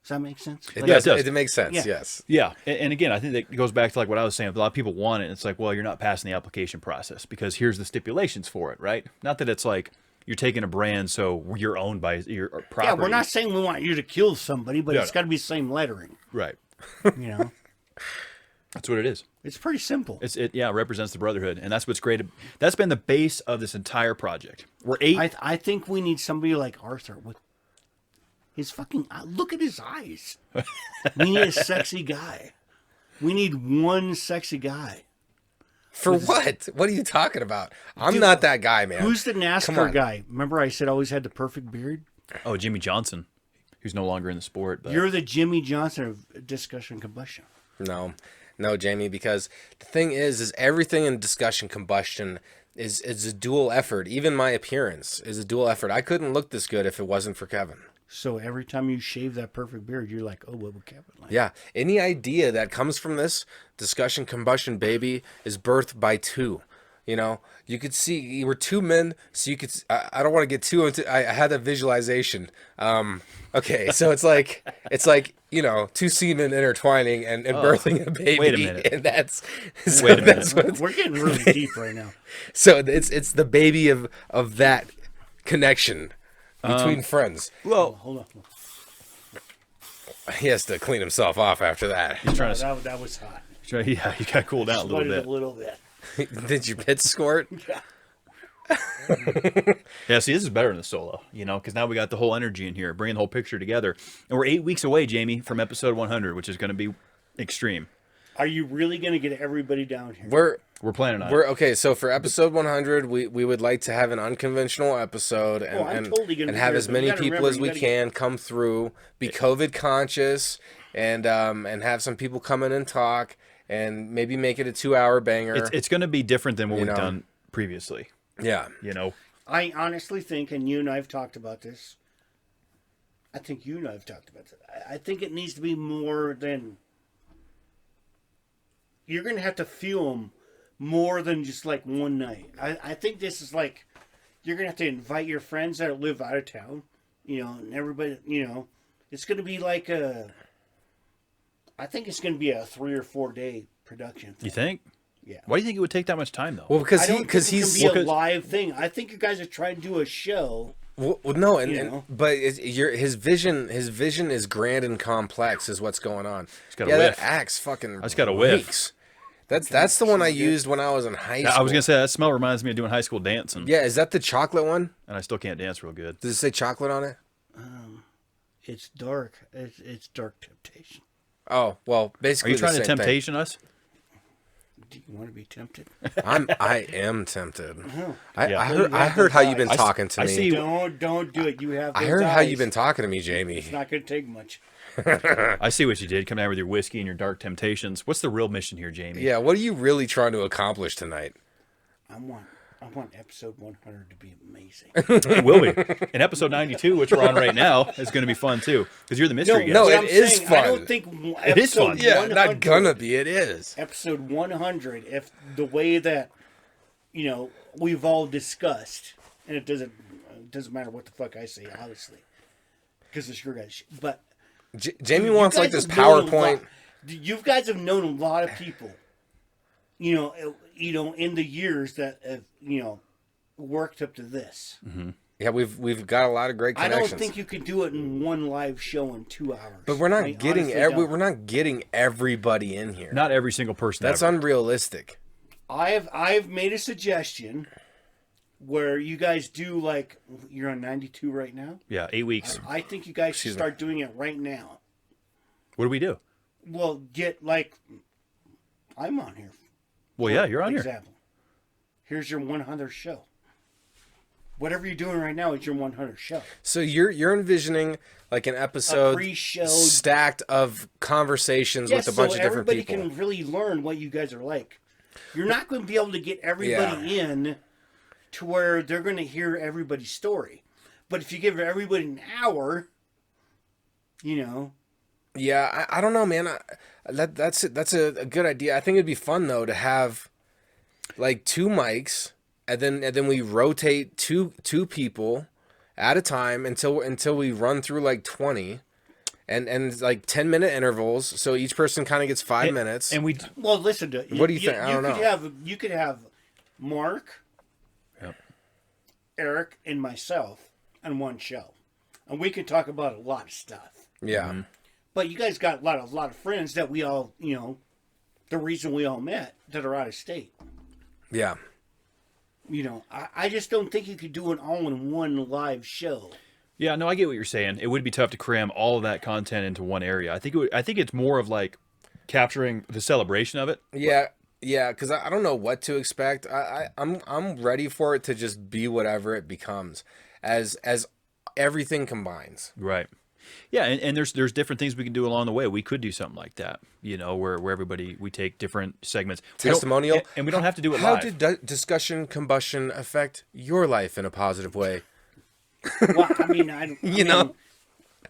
Speaker 6: Does that make sense?
Speaker 3: It
Speaker 6: Like,
Speaker 3: does.
Speaker 5: does.
Speaker 3: It makes sense.
Speaker 6: Yeah.
Speaker 3: Yes.
Speaker 5: Yeah, and again, I think that goes back to like what I was saying. A lot of people want it. And it's like, well, you're not passing the application process because here's the stipulations for it, right? Not that it's like you're taking a brand so you're owned by your property.
Speaker 6: yeah, we're not saying we want you to kill somebody, but
Speaker 5: No,
Speaker 6: it's
Speaker 5: no.
Speaker 6: got to be the same lettering.
Speaker 5: right. That's what it is.
Speaker 6: It's pretty simple.
Speaker 5: It represents the brotherhood, and that's what's great. That's been the base of this entire project. We're 8.
Speaker 6: I think we need somebody like Arthur with his fucking look at his eyes. We need a sexy guy. We need one sexy guy.
Speaker 3: For what? What are you talking about? I'm not that guy, man.
Speaker 6: Who's the
Speaker 3: Come
Speaker 6: NASCAR
Speaker 3: on.
Speaker 6: guy? Remember I said always had the perfect beard?
Speaker 5: Oh, Jimmy Johnson, who's no longer in the sport. But
Speaker 6: You're the Jimmy Johnson of discussion combustion.
Speaker 3: No, Jamie. Because the thing is everything in discussion combustion is a dual effort. Even my appearance is a dual effort. I couldn't look this good if it wasn't for Kevin.
Speaker 6: So every time you shave that perfect beard, you're like, oh, what would Kevin like?
Speaker 3: Yeah. Any idea that comes from this discussion combustion baby is birthed by 2. You could see you were 2 men, so you could. I don't want to get too into. I had that visualization. Okay, so it's like 2 semen intertwining and birthing a baby.
Speaker 5: Wait a minute.
Speaker 3: And that's
Speaker 5: Wait a minute.
Speaker 3: That's what,
Speaker 6: We're getting really deep right now.
Speaker 3: so it's the baby of that connection between friends.
Speaker 5: well,
Speaker 6: Hold on.
Speaker 3: He has to clean himself off after that.
Speaker 5: he's trying to.
Speaker 6: That was hot.
Speaker 5: Yeah, you got to cool down a little
Speaker 6: Sweated
Speaker 5: bit.
Speaker 6: a little bit.
Speaker 3: Did your pits squirt?
Speaker 5: Yeah, see, this is better than the solo, because now we got the whole energy in here, bringing the whole picture together. And we're 8 weeks away, Jamie, from episode 100, which is going to be extreme.
Speaker 6: Are you really going to get everybody down here?
Speaker 5: We're planning on
Speaker 3: We're
Speaker 5: it.
Speaker 3: okay. So for episode 100, we would like to have an unconventional episode and
Speaker 6: I'm totally gonna
Speaker 3: and
Speaker 6: be
Speaker 3: have
Speaker 6: here,
Speaker 3: as
Speaker 6: but you
Speaker 3: many
Speaker 6: gotta
Speaker 3: people
Speaker 6: remember,
Speaker 3: as
Speaker 6: you
Speaker 3: we
Speaker 6: gotta
Speaker 3: can come through, be COVID conscious, and have some people come in and talk, and maybe make it a 2-hour banger.
Speaker 5: It's going to be different than what
Speaker 3: You
Speaker 5: we've
Speaker 3: know.
Speaker 5: done previously.
Speaker 3: Yeah.
Speaker 5: You know,
Speaker 6: I honestly think, and you and I have talked about this. I think you and I have talked about this. I think it needs to be more than. You're going to have to feel them more than just like one night. I think this is like you're going to have to invite your friends that live out of town, and everybody, it's going to be like I think it's going to be a 3 or 4 day production thing.
Speaker 5: you think?
Speaker 6: Yeah.
Speaker 5: Why do you think it would take that much time, though?
Speaker 3: Well, because
Speaker 6: I don't think
Speaker 3: he's
Speaker 6: it can be a live thing. I think you guys are trying to do a show.
Speaker 3: Well, no,
Speaker 6: You know.
Speaker 3: but his vision is grand and complex, is what's going on.
Speaker 5: got a
Speaker 3: Yeah,
Speaker 5: whiff.
Speaker 3: that axe fucking.
Speaker 5: I just got a whiff.
Speaker 3: reeks. That's the one I used when I was in high school.
Speaker 5: I was going to say, that smell reminds me of doing high school dancing.
Speaker 3: Yeah, is that the chocolate one?
Speaker 5: And I still can't dance real good.
Speaker 3: Does it say chocolate on it?
Speaker 6: It's dark. It's dark temptation.
Speaker 3: Oh, well,
Speaker 5: Are
Speaker 3: basically
Speaker 5: you trying
Speaker 3: the
Speaker 5: to
Speaker 3: same
Speaker 5: temptation us?
Speaker 6: Do you want to be tempted?
Speaker 3: thing. I am tempted. I
Speaker 5: Yeah.
Speaker 3: heard how you've been
Speaker 5: I s-
Speaker 3: talking to
Speaker 5: I
Speaker 3: me.
Speaker 5: see-
Speaker 6: Don't do it. You have.
Speaker 3: I
Speaker 6: those
Speaker 3: heard how
Speaker 6: eyes.
Speaker 3: you've been talking to me, Jamie.
Speaker 6: It's not going to take much.
Speaker 5: I see what you did. Come out with your whiskey and your dark temptations. What's the real mission here, Jamie?
Speaker 3: Yeah, what are you really trying to accomplish tonight?
Speaker 6: I want episode 100 to be amazing.
Speaker 5: It will be. And episode 92, which we're on right now, is going to be fun, too. Because you're the mystery guest.
Speaker 3: no,
Speaker 6: but
Speaker 3: it
Speaker 6: I'm
Speaker 3: is
Speaker 6: saying,
Speaker 3: fun.
Speaker 6: I don't think
Speaker 5: It is fun.
Speaker 6: episode
Speaker 3: Yeah,
Speaker 6: 100
Speaker 3: not gonna be. It is.
Speaker 6: Episode 100, if the way that, we've all discussed, and it doesn't matter what the fuck I say, obviously, because it's your guys' shit. But
Speaker 3: Jamie
Speaker 6: you
Speaker 3: wants
Speaker 6: guys
Speaker 3: like this
Speaker 6: have known a lot-
Speaker 3: PowerPoint.
Speaker 6: You guys have known a lot of people, in the years that have, worked up to this.
Speaker 3: Yeah, we've got a lot of great
Speaker 6: I
Speaker 3: connections.
Speaker 6: don't think you could do it in one live show in 2 hours.
Speaker 3: But we're not
Speaker 6: I
Speaker 3: getting
Speaker 6: honestly don't.
Speaker 3: we're not getting everybody in here.
Speaker 5: Not every single person.
Speaker 3: That's
Speaker 5: ever.
Speaker 3: unrealistic.
Speaker 6: I've made a suggestion where you guys do like you're on 92 right now.
Speaker 5: Yeah, 8 weeks.
Speaker 6: I think you guys should start doing it right now.
Speaker 5: What do we do?
Speaker 6: Well, get like I'm on here.
Speaker 5: Well, yeah, you're on here.
Speaker 6: Example. Here's your 100th show. Whatever you're doing right now is your 100th show.
Speaker 3: So you're envisioning like an episode
Speaker 6: pre-show
Speaker 3: stacked of conversations with a bunch of different
Speaker 6: everybody
Speaker 3: people.
Speaker 6: can really learn what you guys are like. You're not going to be able to get everybody in to where they're going to hear everybody's story. But if you give everybody an hour,
Speaker 3: Yeah, I don't know, man. That's a good idea. I think it'd be fun though to have like 2 mics, and then we rotate two people at a time until we run through like 20, and like 10-minute intervals. So each person kind of gets 5 minutes.
Speaker 5: And we
Speaker 6: well, listen to it.
Speaker 3: What do you think? I don't know.
Speaker 6: You could have Mark, Eric, and myself on one show, and we could talk about a lot of stuff.
Speaker 3: Yeah.
Speaker 6: But you guys got a lot of friends that we all, the reason we all met that are out of state.
Speaker 3: Yeah.
Speaker 6: I just don't think you could do it all in one live show.
Speaker 5: Yeah, no, I get what you're saying. It would be tough to cram all of that content into one area. I think it's more of like capturing the celebration of it.
Speaker 3: Yeah, because I don't know what to expect. I'm ready for it to just be whatever it becomes, as everything combines.
Speaker 5: Right. Yeah, and there's different things we can do along the way. We could do something like that, where everybody, we take different segments.
Speaker 3: Testimonial.
Speaker 5: And we don't have to do it
Speaker 3: How
Speaker 5: live.
Speaker 3: did discussion combustion affect your life in a positive way?
Speaker 6: Well, I mean,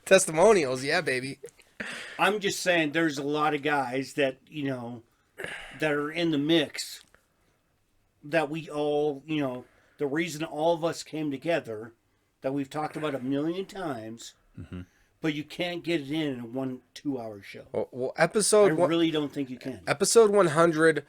Speaker 3: Testimonials, yeah, baby.
Speaker 6: I'm just saying there's a lot of guys that, that are in the mix that we all, the reason all of us came together that we've talked about a million times, but you can't get it in a 1-2 hour show.
Speaker 3: Well,
Speaker 6: I
Speaker 3: episode
Speaker 6: really don't think you can.
Speaker 3: Episode 100,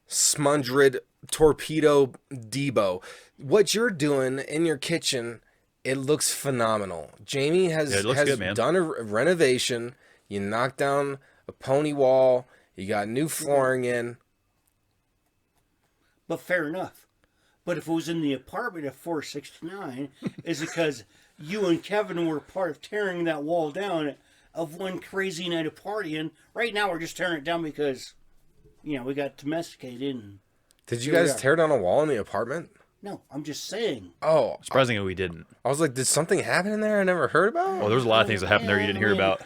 Speaker 3: Smundred Torpedo Debo. What you're doing in your kitchen, it looks phenomenal. Jamie has
Speaker 5: it looks good, man.
Speaker 3: done a renovation. You knocked down a pony wall. You got new flooring in.
Speaker 6: But fair enough. But if it was in the apartment at 469, is it because you and Kevin were part of tearing that wall down of one crazy night of partying? Right now we're just tearing it down because, we got domesticated. And
Speaker 3: Did you
Speaker 6: Here we
Speaker 3: guys
Speaker 6: are.
Speaker 3: tear down a wall in the apartment?
Speaker 6: no, I'm just saying.
Speaker 3: Oh,
Speaker 5: Surprisingly, we didn't.
Speaker 3: I was like, did something happen in there I never heard about?
Speaker 5: Well, there's a lot of things that happened there you didn't hear about.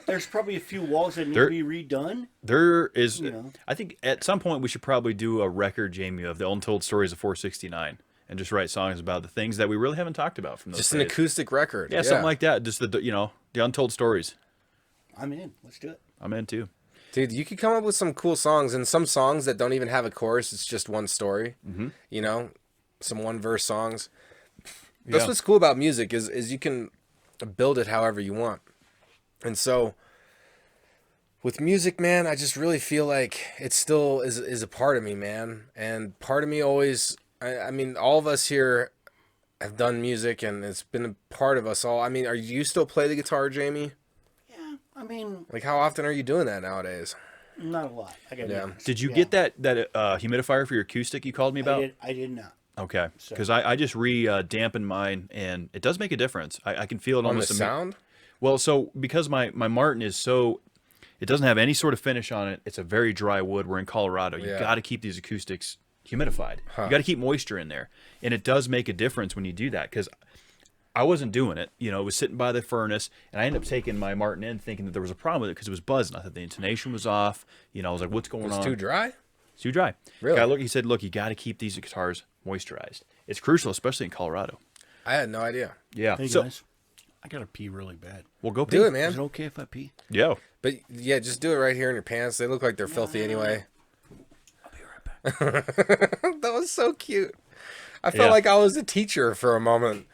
Speaker 6: There's probably a few walls that need to be redone.
Speaker 5: There is.
Speaker 6: You know.
Speaker 5: I think at some point we should probably do a record, Jamie, of the untold stories of 469, and just write songs about the things that we really haven't talked about from those
Speaker 3: Just
Speaker 5: days.
Speaker 3: an acoustic record.
Speaker 5: Yeah, something like that. Just the untold stories.
Speaker 6: I'm in. Let's do it.
Speaker 5: I'm in too.
Speaker 3: Dude, you could come up with some cool songs, and some songs that don't even have a chorus. It's just one story. Mm-hmm. You know, some one-verse songs. That's
Speaker 5: Yeah.
Speaker 3: what's cool about music is you can build it however you want. And so with music, man, I just really feel like it still is a part of me, man. And part of me always, I mean, all of us here have done music, and it's been a part of us all. I mean, are you still play the guitar, Jamie?
Speaker 6: Yeah, I mean,
Speaker 3: Like, how often are you doing that nowadays?
Speaker 6: not a lot. I gotta be honest.
Speaker 5: Did you
Speaker 6: Yeah.
Speaker 5: get that humidifier for your acoustic you called me about?
Speaker 6: I did not.
Speaker 5: Okay, because I just dampened mine, and it does make a difference. I can feel it
Speaker 3: On the
Speaker 5: almost
Speaker 3: sound?
Speaker 5: Well, so because my Martin is so, it doesn't have any sort of finish on it. It's a very dry wood. We're in Colorado. You
Speaker 3: Yeah.
Speaker 5: got to keep these acoustics humidified. You got to keep moisture in there, and it does make a difference when you do that. Because I wasn't doing it. You know, it was sitting by the furnace, and I ended up taking my Martin in, thinking that there was a problem with it because it was buzzing. I thought the intonation was off. You know, I was like, "What's going on?"
Speaker 3: It's too dry?
Speaker 5: It's too dry.
Speaker 3: Really?
Speaker 5: He said, "Look, you got to keep these guitars moisturized. It's crucial, especially in Colorado."
Speaker 3: I had no idea.
Speaker 5: Yeah.
Speaker 6: Hey
Speaker 5: so
Speaker 6: guys, I gotta pee really bad.
Speaker 5: we'll go pee.
Speaker 3: Do it,
Speaker 6: Is
Speaker 3: man.
Speaker 6: it okay if I pee?
Speaker 5: Yeah.
Speaker 3: But yeah, just do it right here in your pants. They look like they're filthy anyway.
Speaker 6: I'll be right back.
Speaker 3: That was so cute. I felt
Speaker 5: Yeah.
Speaker 3: like I was a teacher for a moment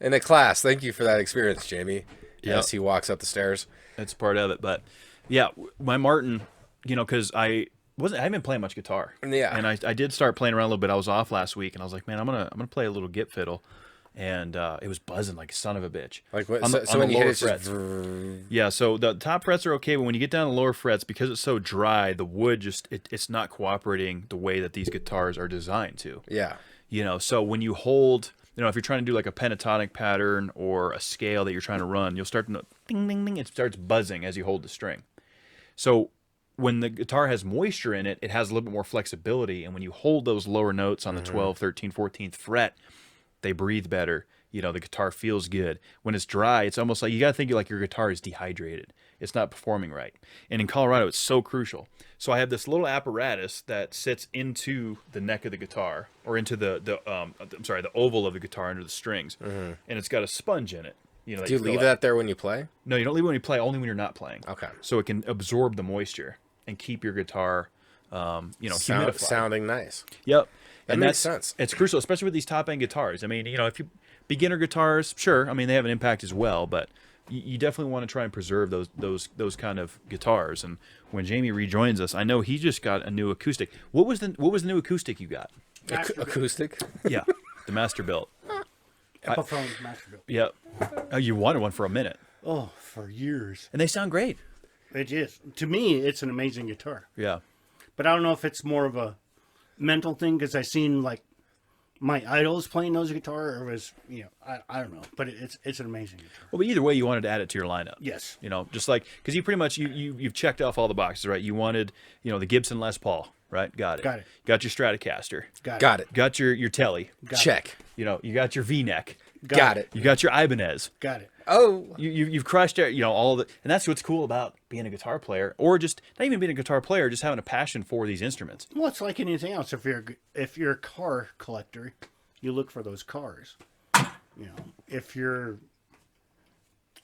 Speaker 3: in a class. Thank you for that experience, Jamie.
Speaker 5: Yeah.
Speaker 3: As he walks up the stairs.
Speaker 5: That's part of it. But yeah, my Martin, you know, because I haven't been playing much guitar.
Speaker 3: Yeah.
Speaker 5: And I did start playing around a little bit. I was off last week, and I was like, man, I'm gonna play a little git fiddle, and it was buzzing like a son of a bitch.
Speaker 3: Like what?
Speaker 5: On
Speaker 3: So,
Speaker 5: the-
Speaker 3: so
Speaker 5: on
Speaker 3: when
Speaker 5: the
Speaker 3: you hit
Speaker 5: lower
Speaker 3: it, it's just
Speaker 5: frets. Yeah, so the top frets are okay, but when you get down to the lower frets, because it's so dry, the wood just it's not cooperating the way that these guitars are designed to.
Speaker 3: yeah.
Speaker 5: You know, so when you hold, you know, if you're trying to do like a pentatonic pattern or a scale that you're trying to run, you'll start to ding, ding, ding. It starts buzzing as you hold the string. So when the guitar has moisture in it, it has a little bit more flexibility. And when you hold those lower notes on the 12th, 13th, 14th fret, they breathe better. You know, the guitar feels good. When it's dry, it's almost like you got to think like your guitar is dehydrated. It's not performing right. And in Colorado, it's so crucial. So I have this little apparatus that sits into the neck of the guitar, or into the oval of the guitar under the strings, and it's got a sponge in it. You know,
Speaker 3: Do you leave that there when you play?
Speaker 5: No, you don't leave it when you play. Only when you're not playing.
Speaker 3: Okay.
Speaker 5: So it can absorb the moisture and keep your guitar, humidified.
Speaker 3: Sounding nice.
Speaker 5: Yep.
Speaker 3: That makes sense.
Speaker 5: It's crucial, especially with these top end guitars. I mean, you know, if you beginner guitars, sure. I mean, they have an impact as well, but you definitely want to try and preserve those kind of guitars. And when Jamie rejoins us, I know he just got a new acoustic. What was the new acoustic you got?
Speaker 3: Acoustic?
Speaker 5: Yeah, the Masterbuilt.
Speaker 6: Epiphone Masterbuilt.
Speaker 5: Yep. Oh, you wanted one for a minute,
Speaker 6: Oh, for years.
Speaker 5: and they sound great.
Speaker 6: It is. To me, it's an amazing guitar.
Speaker 5: Yeah.
Speaker 6: But I don't know if it's more of a mental thing because I seen like my idols playing those guitar, or it was, you know, I don't know. But it's an amazing guitar.
Speaker 5: Well, but either way, you wanted to add it to your lineup.
Speaker 6: Yes.
Speaker 5: You know, just like because you pretty much you've checked off all the boxes, right? You wanted, you know, the Gibson Les Paul, right? Got it.
Speaker 6: Got it.
Speaker 5: Got your Stratocaster.
Speaker 3: Got it.
Speaker 5: Got your Telly.
Speaker 3: Check.
Speaker 5: You know, you got your V-neck.
Speaker 3: Got it.
Speaker 5: You got your Ibanez.
Speaker 6: Got it.
Speaker 3: Oh.
Speaker 5: You've crushed it. You know all the, and that's what's cool about being a guitar player, or just not even being a guitar player, just having a passion for these instruments.
Speaker 6: Well, it's like anything else. If you're a car collector, you look for those cars. You know, if you're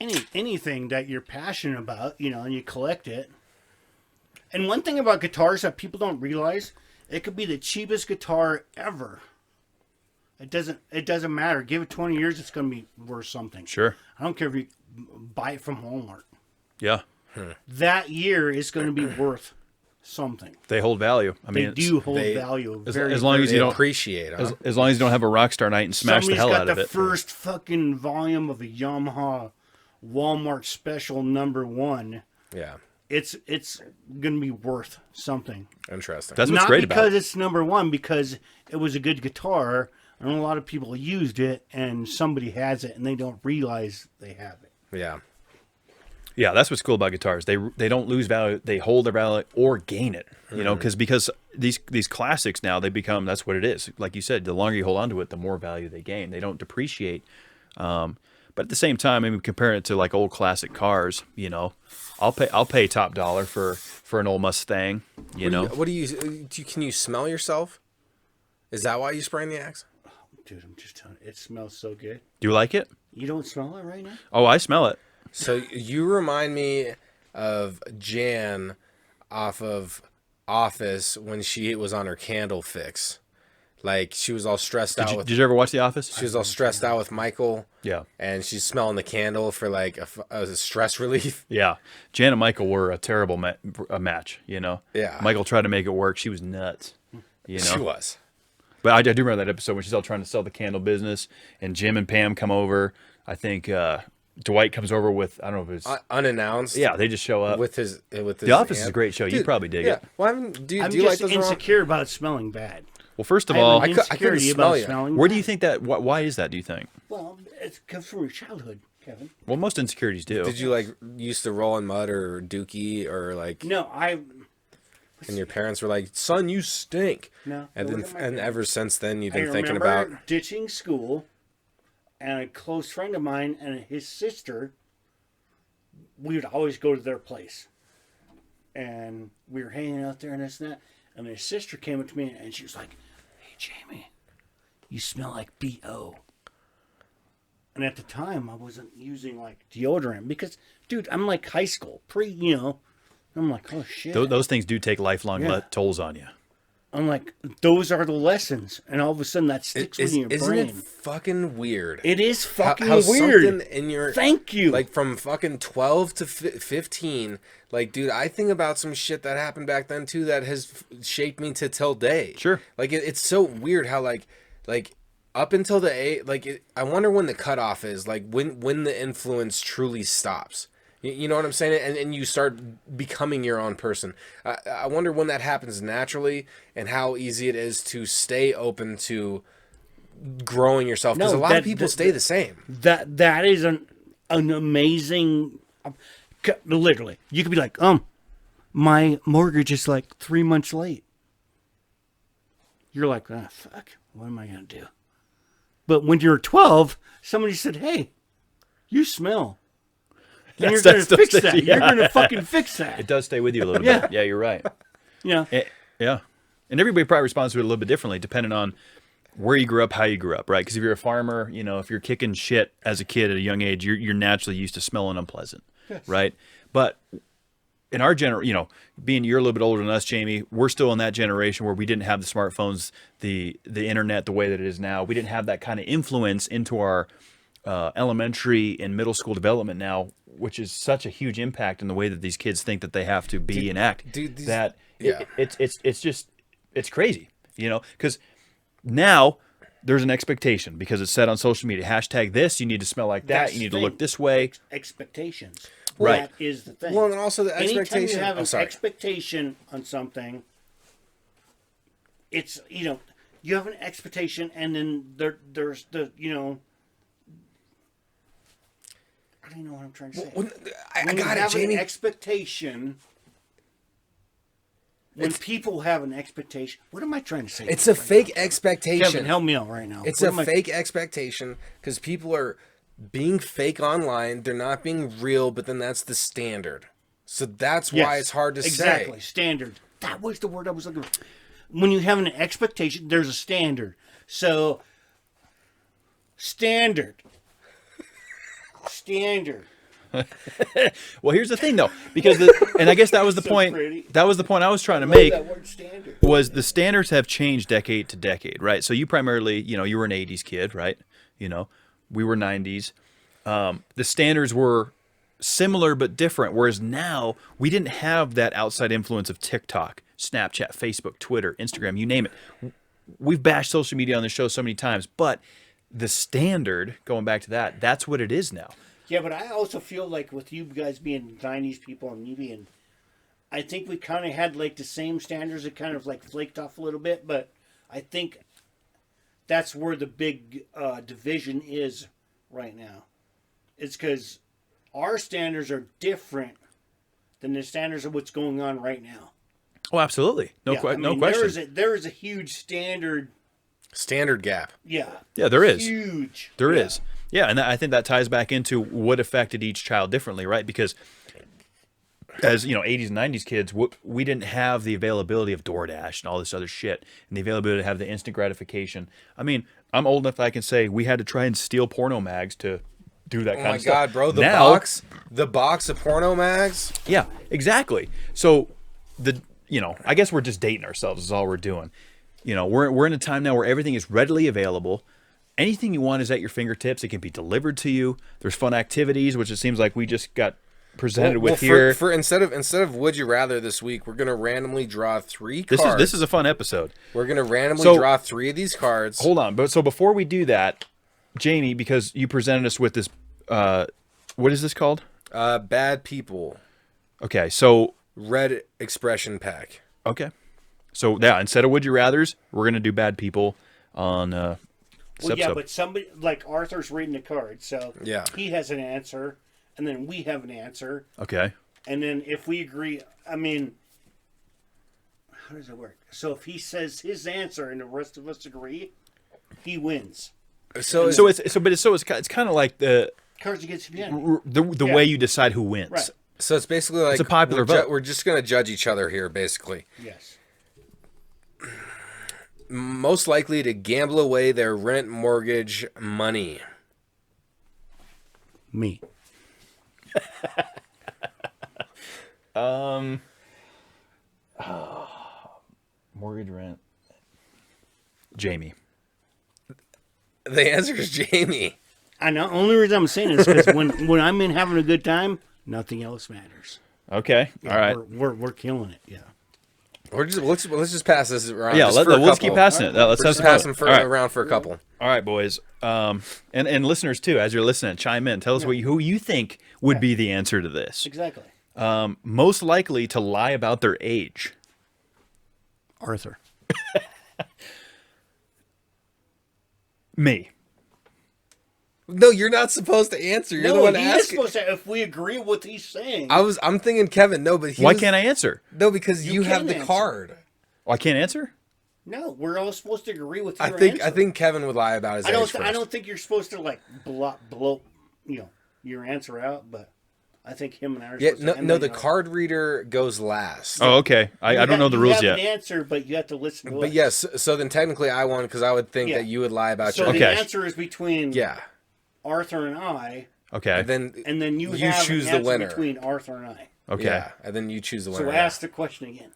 Speaker 6: anything that you're passionate about, you know, and you collect it. And one thing about guitars that people don't realize, it could be the cheapest guitar ever. It doesn't matter. Give it 20 years, it's going to be worth something.
Speaker 5: Sure.
Speaker 6: I don't care if you buy it from Walmart.
Speaker 5: Yeah.
Speaker 6: That year is going to be worth something.
Speaker 5: They hold value. I
Speaker 6: They
Speaker 5: mean,
Speaker 6: do hold
Speaker 3: they-
Speaker 6: value.
Speaker 5: as long as
Speaker 3: They
Speaker 5: you don't
Speaker 3: appreciate, huh?
Speaker 5: as long as you don't have a rock star night and smash the
Speaker 6: Somebody's
Speaker 5: hell
Speaker 6: got
Speaker 5: out of
Speaker 6: the
Speaker 5: it.
Speaker 6: first fucking volume of a Yamaha Walmart special #1.
Speaker 3: Yeah.
Speaker 6: It's going to be worth something.
Speaker 3: Interesting.
Speaker 5: That's what's
Speaker 6: Not
Speaker 5: great about
Speaker 6: because
Speaker 5: it.
Speaker 6: it's #1, because it was a good guitar, and a lot of people used it, and somebody has it, and they don't realize they have it.
Speaker 3: Yeah.
Speaker 5: Yeah, that's what's cool about guitars. They don't lose value. They hold their value or gain it. You know, because these classics now, they become, that's what it is. Like you said, the longer you hold on to it, the more value they gain. They don't depreciate. But at the same time, I mean, compare it to like old classic cars. You know, I'll pay top dollar for an old Mustang. You know,
Speaker 3: Can you smell yourself? Is that why you spraying the Axe?
Speaker 6: Dude, I'm just telling you, it smells so good.
Speaker 5: do you like it?
Speaker 6: You don't smell it right now?
Speaker 5: Oh, I smell it.
Speaker 3: So you remind me of Jan off of Office when she was on her candle fix. Like, she was all stressed out with...
Speaker 5: Did you ever watch The Office?
Speaker 3: She was all stressed out with Michael.
Speaker 5: Yeah.
Speaker 3: And she's smelling the candle for, like, a stress relief.
Speaker 5: Yeah. Jan and Michael were a terrible match, you know?
Speaker 3: Yeah.
Speaker 5: Michael tried to make it work. She was nuts. You know?
Speaker 3: She was.
Speaker 5: But I do remember that episode when she's all trying to sell the candle business, and Jim and Pam come over. I think Dwight comes over with, I don't know if it's...
Speaker 3: unannounced.
Speaker 5: Yeah, they just show up.
Speaker 3: With his
Speaker 5: The Office is a great show.
Speaker 3: Dude,
Speaker 5: You probably dig
Speaker 3: yeah.
Speaker 5: it.
Speaker 3: Well, do you
Speaker 6: I'm
Speaker 3: like
Speaker 6: just
Speaker 3: those
Speaker 6: insecure about smelling bad.
Speaker 5: Well, first of
Speaker 6: I have
Speaker 5: all,
Speaker 6: an
Speaker 3: I couldn't
Speaker 6: insecurity
Speaker 3: smell
Speaker 6: about
Speaker 3: you.
Speaker 6: smelling
Speaker 5: where
Speaker 6: bad.
Speaker 5: do you think that... Why is that, do you think?
Speaker 6: Well, it comes from your childhood, Kevin.
Speaker 5: Well, most insecurities do.
Speaker 3: Did you, like, used to roll in mud or dookie or, like...
Speaker 6: No,
Speaker 3: And your parents were like, "Son, you stink."
Speaker 6: No.
Speaker 3: And
Speaker 6: It
Speaker 3: then,
Speaker 6: wasn't my
Speaker 3: and
Speaker 6: parents.
Speaker 3: ever since then, you've
Speaker 6: I
Speaker 3: been thinking
Speaker 6: remember
Speaker 3: about.
Speaker 6: ditching school, and a close friend of mine and his sister, we would always go to their place. And we were hanging out there and this and that. And his sister came up to me and she was like, "Hey, Jamie, you smell like B.O." And at the time, I wasn't using like deodorant because, dude, I'm like high school, I'm like, oh shit.
Speaker 5: Those things do take lifelong
Speaker 6: Yeah.
Speaker 5: tolls on you.
Speaker 6: I'm like, those are the lessons. And all of a sudden that sticks with your
Speaker 3: Isn't
Speaker 6: brain.
Speaker 3: it fucking weird?
Speaker 6: It is fucking
Speaker 3: how
Speaker 6: weird.
Speaker 3: something in your
Speaker 6: Thank you.
Speaker 3: like from fucking 12 to 15. Like, dude, I think about some shit that happened back then too that has shaped me to till day.
Speaker 5: Sure.
Speaker 3: Like it's so weird how like up until the I wonder when the cutoff is, like when the influence truly stops. You know what I'm saying? And you start becoming your own person. I wonder when that happens naturally and how easy it is to stay open to growing yourself. Because a lot of people stay the same.
Speaker 6: That is an amazing. Literally, you could be like, my mortgage is like 3 months late. You're like, fuck, what am I gonna do? But when you're 12, somebody said, "Hey, you smell." And you're going to fix that.
Speaker 5: Yeah.
Speaker 6: You're going to fucking fix that.
Speaker 5: It does stay with you a little
Speaker 6: Yeah.
Speaker 5: bit. Yeah, you're right.
Speaker 6: Yeah.
Speaker 5: Yeah. And everybody probably responds to it a little bit differently depending on where you grew up, how you grew up, right? Because if you're a farmer, if you're kicking shit as a kid at a young age, you're naturally used to smelling unpleasant, right? But in our generation, being you're a little bit older than us, Jamie, we're still in that generation where we didn't have the smartphones, the internet the way that it is now. We didn't have that kind of influence into our elementary and middle school development now, which is such a huge impact in the way that these kids think that they have to be and act. It's crazy, because now there's an expectation because it's said on social media, hashtag this, you need to smell like that,
Speaker 6: That's
Speaker 5: you need
Speaker 6: the
Speaker 5: to look
Speaker 6: thing.
Speaker 5: this way.
Speaker 6: Expectations.
Speaker 5: Right.
Speaker 6: That is the thing.
Speaker 3: Well, and also the expectation.
Speaker 6: Anytime you have an
Speaker 3: sorry.
Speaker 6: expectation on something, it's, you have an expectation and then there's the, I don't know what I'm trying to say.
Speaker 3: I
Speaker 6: When you
Speaker 3: got it,
Speaker 6: have
Speaker 3: Jamie.
Speaker 6: an expectation, when people have an expectation, what am I trying to say?
Speaker 3: It's a fake expectation.
Speaker 6: Kevin, help me out right now.
Speaker 3: It's
Speaker 6: What
Speaker 3: a
Speaker 6: am I-
Speaker 3: fake expectation because people are being fake online. They're not being real, but then that's the standard. So that's why
Speaker 6: Yes,
Speaker 3: it's hard to
Speaker 6: exactly.
Speaker 3: say.
Speaker 6: Standard. That was the word I was looking for. When you have an expectation, there's a standard. So, standard.
Speaker 5: Well, here's the thing, though, because and I guess that was the
Speaker 6: So
Speaker 5: point.
Speaker 6: pretty.
Speaker 5: That was the point I was trying to
Speaker 6: Love
Speaker 5: make.
Speaker 6: that word standard.
Speaker 5: Was the standards have changed decade to decade, right? So you primarily, you were an 80s kid, right? We were 90s. The standards were similar but different, whereas now we didn't have that outside influence of TikTok, Snapchat, Facebook, Twitter, Instagram, you name it. We've bashed social media on the show so many times, but the standard, going back to that, that's what it is now.
Speaker 6: Yeah, but I also feel like with you guys being 90s people and you being, I think we kind of had like the same standards. It kind of like flaked off a little bit, but I think that's where the big division is right now. It's because our standards are different than the standards of what's going on right now.
Speaker 5: Oh, absolutely. No question.
Speaker 6: There is a huge standard.
Speaker 3: Standard gap.
Speaker 6: Yeah.
Speaker 5: Yeah, there is.
Speaker 6: Huge.
Speaker 5: There
Speaker 6: Yeah.
Speaker 5: is. Yeah, and I think that ties back into what affected each child differently, right? Because as, 80s and 90s kids, we didn't have the availability of DoorDash and all this other shit, and the availability to have the instant gratification. I mean, I'm old enough that I can say we had to try and steal porno mags to do that kind of stuff.
Speaker 3: Oh my God, bro, the box of porno mags?
Speaker 5: Yeah, exactly. So I guess we're just dating ourselves is all we're doing. We're in a time now where everything is readily available. Anything you want is at your fingertips. It can be delivered to you. There's fun activities, which it seems like we just got presented with here.
Speaker 3: For instead of Would You Rather this week, we're gonna randomly draw 3 cards.
Speaker 5: This is a fun episode.
Speaker 3: We're gonna randomly draw 3 of these cards.
Speaker 5: Hold on, but so before we do that, Jamie, because you presented us with this, what is this called?
Speaker 3: Bad People.
Speaker 5: Okay, so
Speaker 3: Red expression pack.
Speaker 5: Okay, so yeah, instead of Would You Rather's, we're gonna do Bad People on. This
Speaker 6: Well, yeah,
Speaker 5: episode.
Speaker 6: but somebody like Arthur's reading the card, so
Speaker 3: Yeah.
Speaker 6: he has an answer, and then we have an answer,
Speaker 5: Okay.
Speaker 6: and then if we agree, I mean, how does it work? So if he says his answer and the rest of us agree, he wins.
Speaker 3: So
Speaker 5: It's kind of like the
Speaker 6: Cards against humanity.
Speaker 5: the way you decide who wins.
Speaker 6: Right.
Speaker 3: So it's basically like
Speaker 5: It's a popular vote.
Speaker 3: We're just gonna judge each other here, basically.
Speaker 6: Yes.
Speaker 3: Most likely to gamble away their rent, mortgage, money.
Speaker 6: Me.
Speaker 5: Mortgage, rent. Jamie.
Speaker 3: The answer is Jamie.
Speaker 6: I know. Only reason I'm saying this is because when I'm in having a good time, nothing else matters.
Speaker 5: Okay.
Speaker 6: Yeah,
Speaker 5: All right.
Speaker 6: We're killing it. Yeah.
Speaker 3: Let's just pass this around.
Speaker 5: Yeah.
Speaker 3: just for a
Speaker 5: Let's
Speaker 3: couple.
Speaker 5: keep passing it. Let's have
Speaker 3: Just
Speaker 5: some
Speaker 3: pass
Speaker 5: fun.
Speaker 3: them
Speaker 5: All right.
Speaker 3: around for a couple.
Speaker 5: All right, boys. And listeners too, as you're listening, chime in. Tell us who you think would be the answer to this.
Speaker 6: Exactly.
Speaker 5: Most likely to lie about their age.
Speaker 6: Arthur.
Speaker 5: Me.
Speaker 3: No, you're not supposed to answer. You're the one
Speaker 6: he is
Speaker 3: asking.
Speaker 6: supposed to. If we agree with what he's saying,
Speaker 3: I'm thinking Kevin. No, but
Speaker 5: Why can't I answer?
Speaker 3: No, because you have
Speaker 6: can
Speaker 3: the
Speaker 6: answer.
Speaker 3: card.
Speaker 5: Oh, I can't answer?
Speaker 6: no, we're all supposed to agree with your
Speaker 3: I think
Speaker 6: answer.
Speaker 3: Kevin would lie about his age first.
Speaker 6: I don't think you're supposed to like blow your answer out, but I think him and I are
Speaker 3: Yeah,
Speaker 6: supposed to.
Speaker 3: no, the card reader goes last.
Speaker 5: Oh, okay. I don't know the rules
Speaker 6: you
Speaker 5: yet.
Speaker 6: have an answer, but you have to listen to
Speaker 3: But
Speaker 6: us.
Speaker 3: yes, so then technically I won because I would think
Speaker 6: Yeah.
Speaker 3: that you would lie about
Speaker 6: So
Speaker 3: your
Speaker 6: the
Speaker 5: Okay.
Speaker 6: answer is between
Speaker 3: Yeah.
Speaker 6: Arthur and I,
Speaker 5: Okay.
Speaker 3: And
Speaker 6: and then you
Speaker 3: You
Speaker 6: have
Speaker 3: choose
Speaker 6: an
Speaker 3: the
Speaker 6: answer
Speaker 3: winner.
Speaker 6: between Arthur and I.
Speaker 5: Okay.
Speaker 3: Yeah, and then you choose the winner.
Speaker 6: So ask the question again.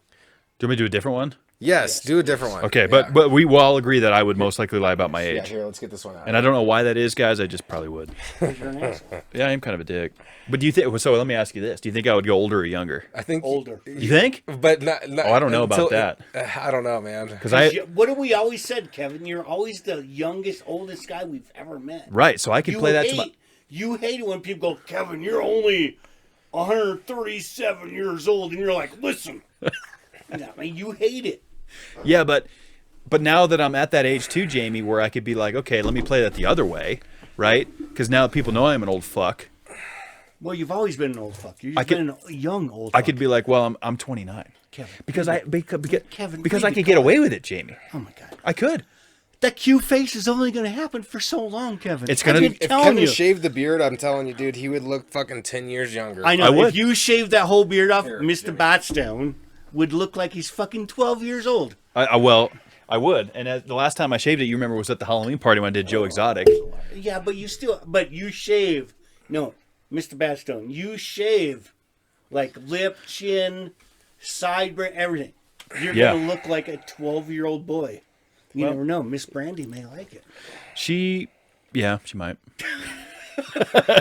Speaker 5: Do you want me to do a different one?
Speaker 3: Yes, do a different one.
Speaker 5: Okay,
Speaker 3: Yeah.
Speaker 5: but we will all agree that I would most likely lie about my
Speaker 3: Yeah,
Speaker 5: age.
Speaker 3: here, let's get this one out.
Speaker 5: And I don't know why that is, guys. I just probably would.
Speaker 6: Because you're an asshole.
Speaker 5: Yeah, I am kind of a dick. But do you think? So let me ask you this: do you think I would go older or younger?
Speaker 3: I think
Speaker 6: Older.
Speaker 5: You think?
Speaker 3: but not
Speaker 5: Oh, I don't know about that.
Speaker 3: I don't know, man.
Speaker 5: Because I
Speaker 6: What have we always said, Kevin? You're always the youngest, oldest guy we've ever met.
Speaker 5: right, so I could play that to my.
Speaker 6: You hate it when people go, Kevin, you're only 137 years old, and you're like, listen. No, I mean, you hate it.
Speaker 5: Yeah, but now that I'm at that age too, Jamie, where I could be like, okay, let me play that the other way, right? Because now people know I'm an old fuck.
Speaker 6: Well, you've always been an old fuck. You've
Speaker 5: I could-
Speaker 6: been a young old
Speaker 5: I
Speaker 6: fuck.
Speaker 5: could be like, well, I'm 29.
Speaker 6: Kevin.
Speaker 5: Because
Speaker 6: Kevin,
Speaker 5: because
Speaker 6: read
Speaker 5: I
Speaker 6: the
Speaker 5: could get
Speaker 6: card.
Speaker 5: away with it, Jamie.
Speaker 6: Oh, my God.
Speaker 5: I could.
Speaker 6: That cute face is only going to happen for so long, Kevin.
Speaker 5: It's gonna-
Speaker 6: I've been
Speaker 3: If
Speaker 6: telling
Speaker 3: Kevin
Speaker 6: you.
Speaker 3: shaved the beard, I'm telling you, dude, he would look fucking 10 years younger.
Speaker 6: I know.
Speaker 5: I would.
Speaker 6: If you shaved that whole beard off,
Speaker 3: Here,
Speaker 6: Mr. Batstone would look like he's fucking 12 years old.
Speaker 5: I would. And the last time I shaved it, you remember, was at the Halloween party when I did Joe Exotic.
Speaker 6: Yeah, but you shave. No, Mr. Batstone, you shave like lip, chin, sideburn, everything. You're
Speaker 5: Yeah.
Speaker 6: gonna look like a 12-year-old boy. You never know. Miss Brandy may like it.
Speaker 5: She might.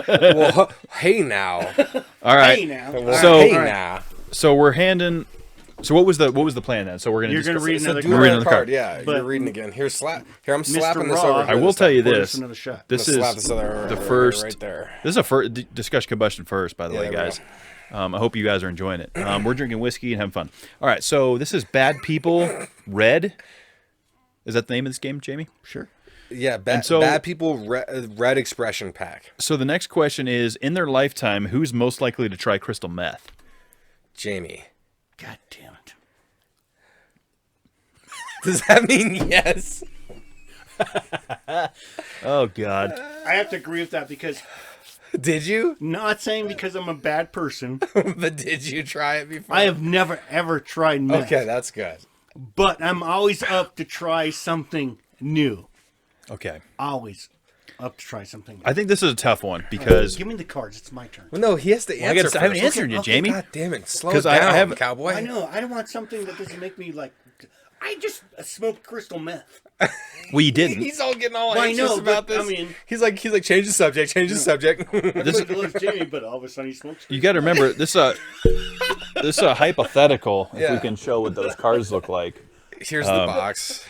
Speaker 3: Well, hey now.
Speaker 5: All right.
Speaker 6: Hey now.
Speaker 5: So-
Speaker 3: hey
Speaker 5: All right.
Speaker 3: now.
Speaker 5: So we're handing. So what was the plan then? So we're gonna.
Speaker 6: You're gonna read
Speaker 3: So
Speaker 6: another
Speaker 3: do
Speaker 5: We're
Speaker 6: card.
Speaker 5: reading
Speaker 3: another
Speaker 5: the
Speaker 3: card.
Speaker 5: card.
Speaker 3: Yeah,
Speaker 6: But-
Speaker 3: you're reading again. Here, I'm
Speaker 6: Mr.
Speaker 3: slapping this
Speaker 6: Raw,
Speaker 3: over.
Speaker 5: I
Speaker 3: here
Speaker 5: will
Speaker 3: this
Speaker 5: tell you
Speaker 3: time.
Speaker 6: Pour us
Speaker 5: this.
Speaker 6: another shot.
Speaker 5: This
Speaker 3: I'm gonna
Speaker 5: is
Speaker 3: slap this other
Speaker 5: the
Speaker 3: right
Speaker 5: first.
Speaker 3: right there.
Speaker 5: This is a first discussion combustion first, by the
Speaker 3: Yeah,
Speaker 5: way,
Speaker 3: there we
Speaker 5: guys. I hope you guys are enjoying it. We're drinking whiskey and having fun. All right, so this is Bad People Red. Is that the name of this game, Jamie?
Speaker 6: Sure.
Speaker 3: Yeah,
Speaker 5: so-
Speaker 3: bad people red expression pack.
Speaker 5: So the next question is: in their lifetime, who's most likely to try crystal meth?
Speaker 3: Jamie.
Speaker 6: God damn it.
Speaker 3: Does that mean yes?
Speaker 5: Oh, God.
Speaker 6: I have to agree with that because
Speaker 3: Did you?
Speaker 6: not saying because I'm a bad person.
Speaker 3: But did you try it before?
Speaker 6: I have never ever tried meth.
Speaker 3: Okay, that's good.
Speaker 6: But I'm always up to try something new.
Speaker 5: Okay.
Speaker 6: Always up to try something new.
Speaker 5: I think this is a tough one because
Speaker 6: Give me the cards. It's my turn.
Speaker 3: Well, no, he has to
Speaker 5: I
Speaker 3: answer.
Speaker 5: I haven't
Speaker 3: first.
Speaker 5: answered you, Jamie.
Speaker 3: God damn it! Slow
Speaker 5: 'Cause
Speaker 3: it
Speaker 5: I
Speaker 3: down,
Speaker 5: haven't-
Speaker 3: cowboy.
Speaker 6: I know. I don't want something that doesn't make me like. I just smoked crystal meth.
Speaker 5: Well, you didn't.
Speaker 3: He's all getting all
Speaker 6: Well, I
Speaker 3: anxious
Speaker 6: know,
Speaker 3: about
Speaker 6: but,
Speaker 3: this.
Speaker 6: I mean-
Speaker 3: he's like, change the subject, change the subject.
Speaker 6: Everybody loves Jamie, but all of a sudden he smokes.
Speaker 5: You got to remember this. This is a hypothetical. If
Speaker 3: Yeah.
Speaker 5: we can show what those cards look like.
Speaker 3: Here's the box.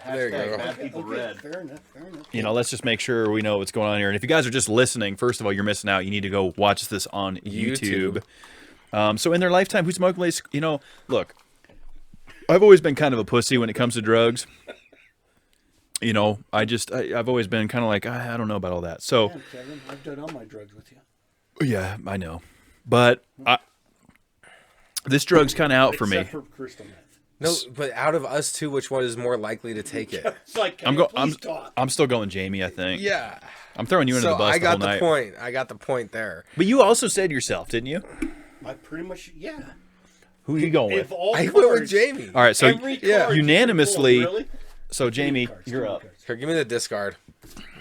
Speaker 3: There you go.
Speaker 5: Bad people read.
Speaker 6: Fair enough. Fair enough.
Speaker 5: You know, let's just make sure we know what's going on here. And if you guys are just listening, first of all, you're missing out. You need to go watch this on YouTube. So in their lifetime, who smoked lace? You know, look, I've always been kind of a pussy when it comes to drugs. You know, I've always been kind of like, I don't know about all that. So,
Speaker 6: Yeah, Kevin, I've done all my drugs with you.
Speaker 5: yeah, I know. But this drug's kind of out for me.
Speaker 6: Except for crystal meth.
Speaker 3: No, but out of us two, which one is more likely to take it?
Speaker 6: It's like,
Speaker 5: I'm still going Jamie, I think.
Speaker 3: Yeah.
Speaker 5: I'm throwing you under
Speaker 3: So
Speaker 5: the bus
Speaker 3: I
Speaker 5: the whole
Speaker 3: got the
Speaker 5: night.
Speaker 3: point. I got the point there.
Speaker 5: But you also said yourself, didn't you?
Speaker 6: I pretty much, yeah.
Speaker 5: Who are you going with?
Speaker 6: If all
Speaker 3: I went with
Speaker 6: cards,
Speaker 3: Jamie.
Speaker 5: All right, so
Speaker 6: every
Speaker 3: yeah,
Speaker 6: card you
Speaker 5: unanimously-
Speaker 6: pull, really?
Speaker 5: So Jamie,
Speaker 6: Cards,
Speaker 5: you're
Speaker 6: give me
Speaker 5: up.
Speaker 6: cards.
Speaker 3: Here, give me the discard.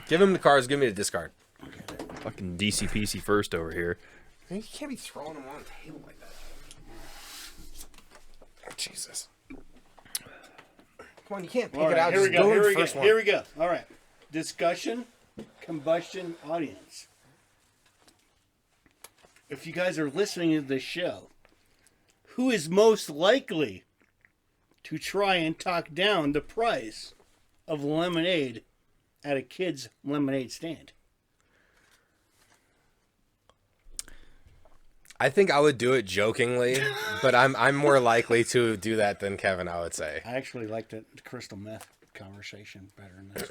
Speaker 3: Give him the cards. Give me the discard.
Speaker 5: Fucking DC-PC first over here.
Speaker 3: You can't be throwing them on the table like that. Oh, Jesus. Come on, you can't pick
Speaker 6: All
Speaker 3: it
Speaker 6: right,
Speaker 3: out.
Speaker 6: here we
Speaker 3: Just
Speaker 6: go.
Speaker 3: go
Speaker 6: Here
Speaker 3: in
Speaker 6: we
Speaker 3: the first
Speaker 6: go.
Speaker 3: one.
Speaker 6: Here we go. All right. Discussion, combustion, audience. If you guys are listening to this show, who is most likely to try and talk down the price of lemonade at a kid's lemonade stand?
Speaker 3: I think I would do it jokingly, but I'm more likely to do that than Kevin, I would say.
Speaker 6: I actually like the crystal meth conversation better than this.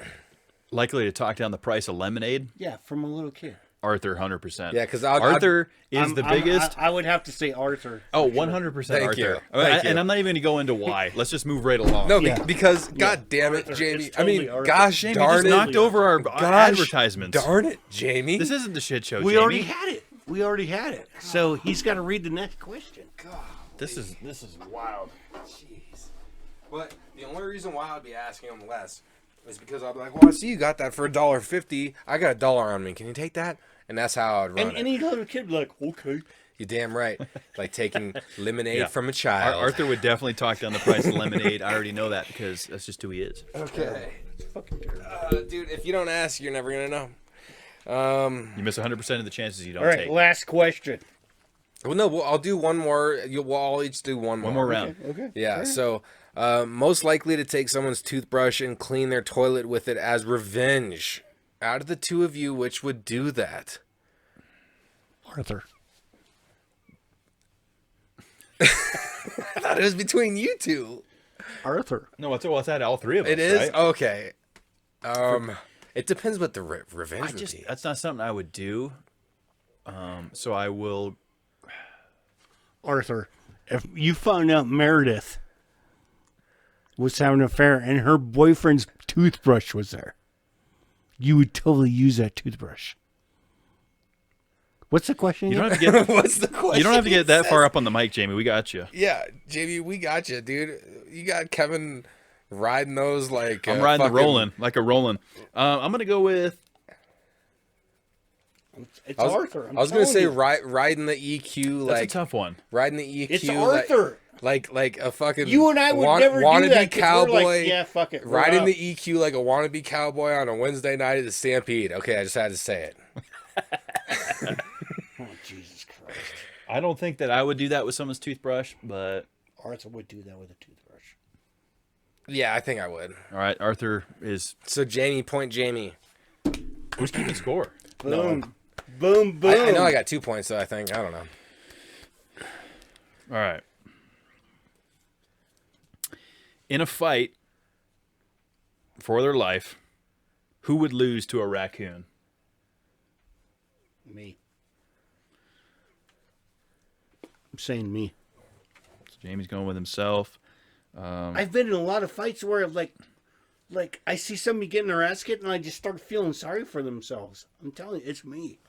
Speaker 5: Likely to talk down the price of lemonade?
Speaker 6: Yeah, from a little kid.
Speaker 5: Arthur, 100%.
Speaker 3: Yeah, 'cause
Speaker 5: Arthur is the biggest.
Speaker 6: I would have to say Arthur.
Speaker 5: Oh, 100%
Speaker 3: Thank
Speaker 5: Arthur.
Speaker 3: you. Thank you.
Speaker 5: And I'm not even going to go into why. Let's just move right along.
Speaker 3: No,
Speaker 6: Yeah.
Speaker 3: because God damn it,
Speaker 6: Arthur,
Speaker 3: Jamie.
Speaker 6: it's
Speaker 3: I mean,
Speaker 6: totally Arthur.
Speaker 3: gosh
Speaker 5: Jamie
Speaker 3: darn
Speaker 5: just
Speaker 3: it.
Speaker 5: knocked over our
Speaker 3: Gosh
Speaker 5: advertisements.
Speaker 3: Darn it, Jamie.
Speaker 5: This isn't the shit show,
Speaker 6: We
Speaker 5: Jamie.
Speaker 6: already had it. We already had it. So he's got to read the next question.
Speaker 5: This is wild.
Speaker 3: Jeez. But the only reason why I'd be asking him less is because I'd be like, well, I see you got that for $1.50. I got $1 on me. Can you take that? And that's how I'd run
Speaker 6: And
Speaker 3: it.
Speaker 6: any little kid would be like, okay.
Speaker 3: You're damn right. Like taking lemonade
Speaker 5: Yeah.
Speaker 3: from a child.
Speaker 5: Arthur would definitely talk down the price of lemonade. I already know that because that's just who he is.
Speaker 3: Okay. Dude, if you don't ask, you're never going to know.
Speaker 5: You miss 100% of the chances you don't
Speaker 6: All right,
Speaker 5: take.
Speaker 6: last question.
Speaker 3: Well, no, I'll do one more. We'll all each do one more.
Speaker 5: One more round.
Speaker 6: Okay.
Speaker 3: Yeah, so most likely to take someone's toothbrush and clean their toilet with it as revenge. Out of the two of you, which would do that?
Speaker 6: Arthur.
Speaker 3: I thought it was between you two.
Speaker 6: Arthur.
Speaker 5: No, it's at all three of us.
Speaker 3: It is?
Speaker 5: Right?
Speaker 3: Okay. It depends what the revenge would be.
Speaker 5: That's not something I would do. So I will.
Speaker 6: Arthur, if you found out Meredith was having an affair and her boyfriend's toothbrush was there, you would totally use that toothbrush. What's the question?
Speaker 5: You don't
Speaker 6: again?
Speaker 5: have to get.
Speaker 3: What's the question?
Speaker 5: You don't have to
Speaker 3: he
Speaker 5: get that
Speaker 3: says?
Speaker 5: far up on the mic, Jamie. We got you.
Speaker 3: Yeah, JB, we got you, dude. You got Kevin riding those like
Speaker 5: I'm riding the
Speaker 3: fucking-
Speaker 5: rolling like a rolling. I'm gonna go with.
Speaker 6: It's
Speaker 3: I was,
Speaker 6: Arthur.
Speaker 3: I was gonna say riding the EQ
Speaker 5: That's
Speaker 3: like
Speaker 5: a tough one.
Speaker 3: riding the EQ.
Speaker 6: It's Arthur.
Speaker 3: Like a fucking
Speaker 6: You and I would never do
Speaker 3: wannabe
Speaker 6: that 'cause we're
Speaker 3: cowboy.
Speaker 6: like, yeah, fuck it. we're
Speaker 3: Riding
Speaker 6: out.
Speaker 3: the EQ like a wannabe cowboy on a Wednesday night at the Stampede. Okay, I just had to say it.
Speaker 6: Oh, Jesus Christ.
Speaker 5: I don't think that I would do that with someone's toothbrush, but
Speaker 6: Arthur would do that with a toothbrush.
Speaker 3: Yeah, I think I would.
Speaker 5: all right. Arthur is.
Speaker 3: So Jamie, point Jamie.
Speaker 5: Who's keeping score?
Speaker 6: Boom. Boom, boom.
Speaker 3: I know I got 2 points, so I think I don't know.
Speaker 5: All right. In a fight for their life, who would lose to a raccoon?
Speaker 6: Me. I'm saying me.
Speaker 5: So Jamie's going with himself.
Speaker 6: I've been in a lot of fights where like I see somebody getting their ass kicked and I just start feeling sorry for themselves. I'm telling you, it's me.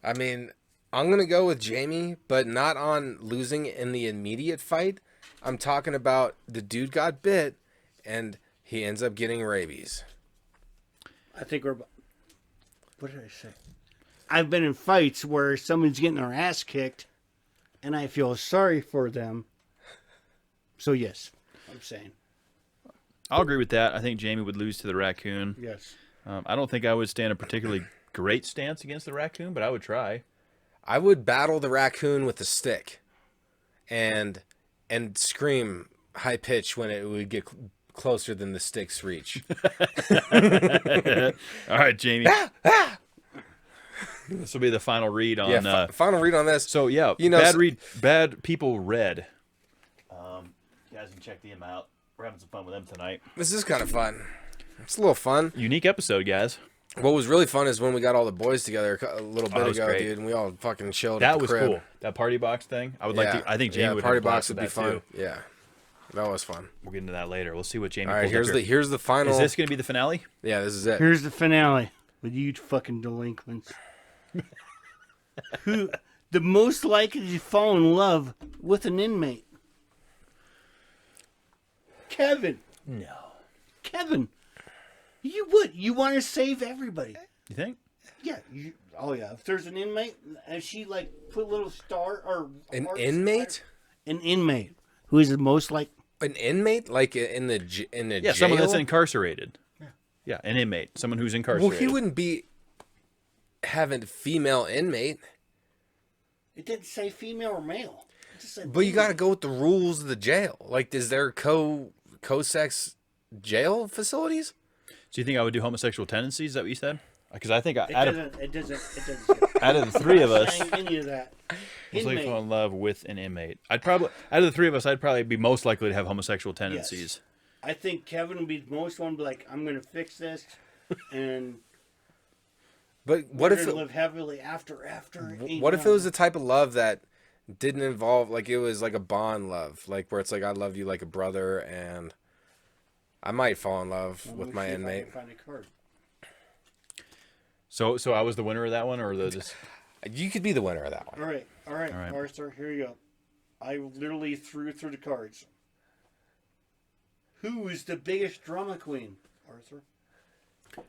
Speaker 3: I mean, I'm going to go with Jamie, but not on losing in the immediate fight. I'm talking about the dude got bit and he ends up getting rabies.
Speaker 6: I think we're... What did I say? I've been in fights where someone's getting their ass kicked and I feel sorry for them. So yes, I'm saying.
Speaker 5: I'll agree with that. I think Jamie would lose to the raccoon.
Speaker 6: Yes.
Speaker 5: I don't think I would stand a particularly great stance against the raccoon, but I would try.
Speaker 3: I would battle the raccoon with a stick and scream high pitch when it would get closer than the stick's reach.
Speaker 5: All right, Jamie. This will be the final read on
Speaker 3: final read on this.
Speaker 5: So yeah,
Speaker 3: you know,
Speaker 5: bad people read. You guys can check them out. We're having some fun with them tonight.
Speaker 3: This is kind of fun. It's a little fun.
Speaker 5: Unique episode, guys.
Speaker 3: What was really fun is when we got all the boys together a little bit ago,
Speaker 5: great.
Speaker 3: dude, and we all fucking chilled.
Speaker 5: That
Speaker 3: at the
Speaker 5: was
Speaker 3: crib.
Speaker 5: cool. That party box thing. I would like to. I think Jamie would
Speaker 3: party
Speaker 5: have a blast
Speaker 3: box would
Speaker 5: with
Speaker 3: be
Speaker 5: that
Speaker 3: fun.
Speaker 5: too.
Speaker 3: Yeah, that was fun.
Speaker 5: We'll get into that later. We'll see what Jamie.
Speaker 3: All right,
Speaker 5: pulls up
Speaker 3: here's the final.
Speaker 5: Is this going to be the finale?
Speaker 3: Yeah, this is it.
Speaker 6: Here's the finale with you fucking delinquents. Who the most likely to fall in love with an inmate? Kevin.
Speaker 5: No.
Speaker 6: Kevin. You would. You want to save everybody.
Speaker 5: You think?
Speaker 6: Yeah. Oh yeah. If there's an inmate and she like put a little star or
Speaker 3: An
Speaker 6: heart
Speaker 3: inmate?
Speaker 6: star- an inmate who is the most like
Speaker 3: An inmate, like in the
Speaker 5: Yeah,
Speaker 3: jail?
Speaker 5: someone that's incarcerated. Yeah, an inmate, someone who's
Speaker 3: Well,
Speaker 5: incarcerated.
Speaker 3: he wouldn't be having a female inmate,
Speaker 6: it didn't say female or male. It just said
Speaker 3: but you got to
Speaker 6: inmate.
Speaker 3: go with the rules of the jail. Like, is there co-sex jail facilities?
Speaker 5: Do you think I would do homosexual tendencies? Is that what you said? Because I think
Speaker 6: It
Speaker 5: out of
Speaker 6: doesn't.
Speaker 5: out of the three of us,
Speaker 6: saying any of that.
Speaker 5: most likely to fall
Speaker 6: Inmate.
Speaker 5: in love with an inmate. I'd probably out of the three of us, I'd probably be most likely to have homosexual tendencies.
Speaker 6: I think Kevin would be the most one. Be like, I'm gonna fix this, and
Speaker 3: But what
Speaker 6: we're
Speaker 3: if
Speaker 6: gonna live happily after?
Speaker 3: what if it was the type of love that didn't involve, like, it was like a bond love, like where it's like I love you like a brother, and I might fall in love with my inmate.
Speaker 6: Find a card.
Speaker 5: So I was the winner of that one, or just
Speaker 3: You could be the winner of that one.
Speaker 6: All right,
Speaker 5: right.
Speaker 6: Arthur. Here you go. I literally threw through the cards. Who is the biggest drama queen, Arthur?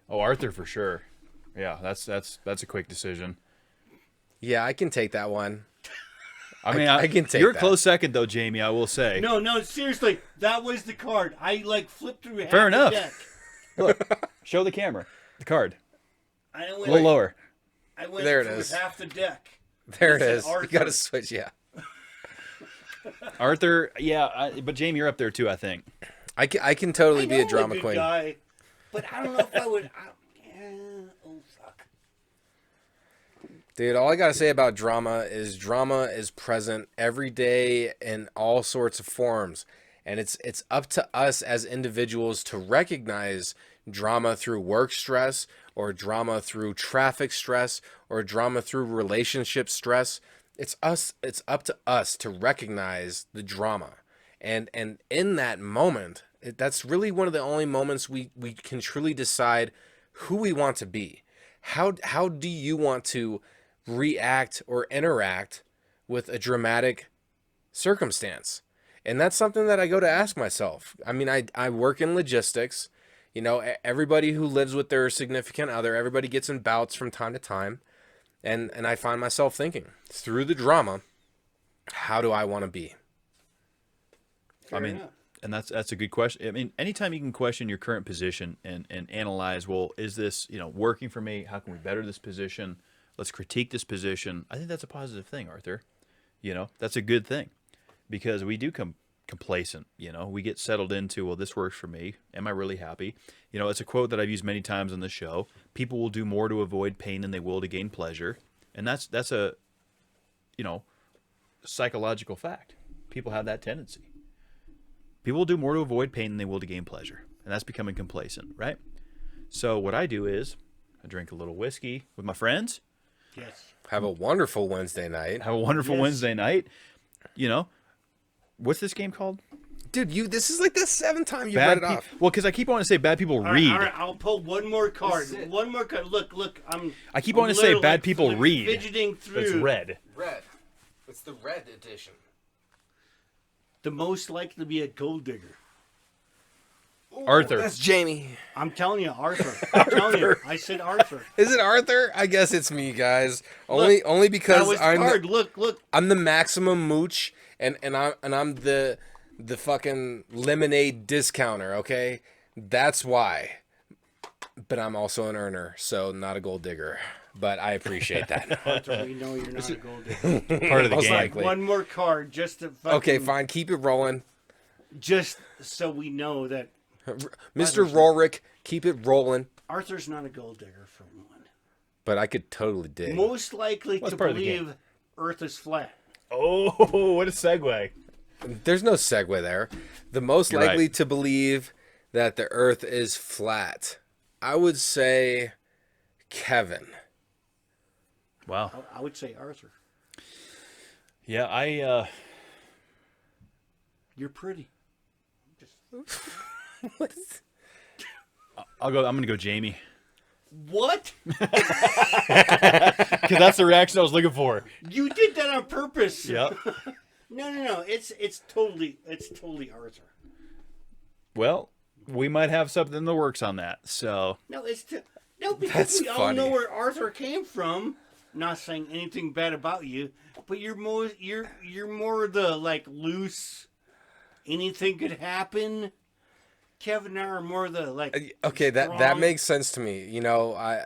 Speaker 5: Arthur for sure. Yeah, that's a quick decision.
Speaker 3: Yeah, I can take that one.
Speaker 5: I mean,
Speaker 3: I can take
Speaker 5: you're a
Speaker 3: that.
Speaker 5: close second though, Jamie. I will say.
Speaker 6: No, seriously, that was the card. I like flipped through half
Speaker 5: Fair
Speaker 6: the
Speaker 5: enough.
Speaker 6: deck.
Speaker 5: Look, show the camera the card
Speaker 6: I
Speaker 5: a
Speaker 6: went,
Speaker 5: little lower.
Speaker 6: I went
Speaker 3: There it
Speaker 6: through
Speaker 3: is.
Speaker 6: half the deck.
Speaker 3: There it
Speaker 6: Listen,
Speaker 3: is. You
Speaker 6: Arthur.
Speaker 3: got to switch. Yeah,
Speaker 5: Arthur, yeah, but Jamie, you're up there too. I think.
Speaker 3: I can totally
Speaker 6: I
Speaker 3: be
Speaker 6: know
Speaker 3: a drama
Speaker 6: good
Speaker 3: queen.
Speaker 6: guy, but I don't know if I would. Oh fuck.
Speaker 3: Dude, all I gotta say about drama is present every day in all sorts of forms. And it's up to us as individuals to recognize drama through work stress, or drama through traffic stress, or drama through relationship stress. It's up to us to recognize the drama. And in that moment, that's really one of the only moments we can truly decide who we want to be. How do you want to react or interact with a dramatic circumstance? And that's something that I go to ask myself. I mean, I work in logistics. You know, everybody who lives with their significant other, everybody gets in bouts from time to time. And I find myself thinking, through the drama, how do I want to be?
Speaker 5: I mean, and that's a good question. I mean, anytime you can question your current position and analyze, well, is this, working for me? How can we better this position? Let's critique this position. I think that's a positive thing, Arthur. That's a good thing, because we do come complacent. We get settled into, well, this works for me. Am I really happy? It's a quote that I've used many times on the show. People will do more to avoid pain than they will to gain pleasure. And that's a, psychological fact. People have that tendency. People will do more to avoid pain than they will to gain pleasure. And that's becoming complacent, right? So what I do is I drink a little whiskey with my friends.
Speaker 6: Yes.
Speaker 3: Have a wonderful Wednesday night.
Speaker 5: Have a wonderful
Speaker 6: Yes.
Speaker 5: Wednesday night. What's this game called?
Speaker 3: Dude, this is like the 7th time you've
Speaker 5: Bad
Speaker 3: read it off.
Speaker 5: Well, because I keep wanting to say bad people
Speaker 6: All right,
Speaker 5: read.
Speaker 6: all right, I'll pull one more card. One more card. Look,
Speaker 5: I keep wanting to say bad people read.
Speaker 6: Fidgeting
Speaker 5: But
Speaker 6: through.
Speaker 5: it's red.
Speaker 3: Red. It's the red edition.
Speaker 6: The most likely to be a gold digger.
Speaker 5: Arthur.
Speaker 3: That's Jamie.
Speaker 6: I'm telling you, Arthur. I'm telling you. I said Arthur.
Speaker 3: Is it Arthur? I guess it's me, guys. Only
Speaker 6: That
Speaker 3: because
Speaker 6: was the
Speaker 3: I'm
Speaker 6: card. Look.
Speaker 3: I'm the maximum mooch, and I'm the fucking lemonade discounter. Okay, that's why. But I'm also an earner, so not a gold digger. But I appreciate that.
Speaker 6: Arthur, we know you're not a gold digger.
Speaker 5: Part of the
Speaker 3: Most
Speaker 5: game.
Speaker 3: likely.
Speaker 6: One more card, just to fucking,
Speaker 3: Okay, fine. Keep it rolling,
Speaker 6: just so we know that
Speaker 3: Mr. Rorick. Keep it rolling.
Speaker 6: Arthur's not a gold digger for one.
Speaker 3: But I could totally dig.
Speaker 6: Most likely
Speaker 5: What's
Speaker 6: to
Speaker 5: part of the
Speaker 6: believe Earth is flat.
Speaker 5: Oh, what a segue.
Speaker 3: There's no segue there. The most
Speaker 5: You're
Speaker 3: likely
Speaker 5: right.
Speaker 3: to believe that the Earth is flat, I would say Kevin.
Speaker 5: Wow.
Speaker 6: I would say Arthur.
Speaker 5: Yeah,
Speaker 6: You're pretty.
Speaker 5: I'm going to go Jamie.
Speaker 6: What?
Speaker 5: Because that's the reaction I was looking for.
Speaker 6: You did that on purpose.
Speaker 5: Yep.
Speaker 6: No. It's totally Arthur.
Speaker 5: Well, we might have something in the works on that. So,
Speaker 6: No, no, because
Speaker 3: That's
Speaker 6: we all
Speaker 3: funny.
Speaker 6: know where Arthur came from. Not saying anything bad about you, but you're more the like loose. Anything could happen. Kevin and I are more the like.
Speaker 3: Okay, that
Speaker 6: strong-
Speaker 3: makes sense to me. You know,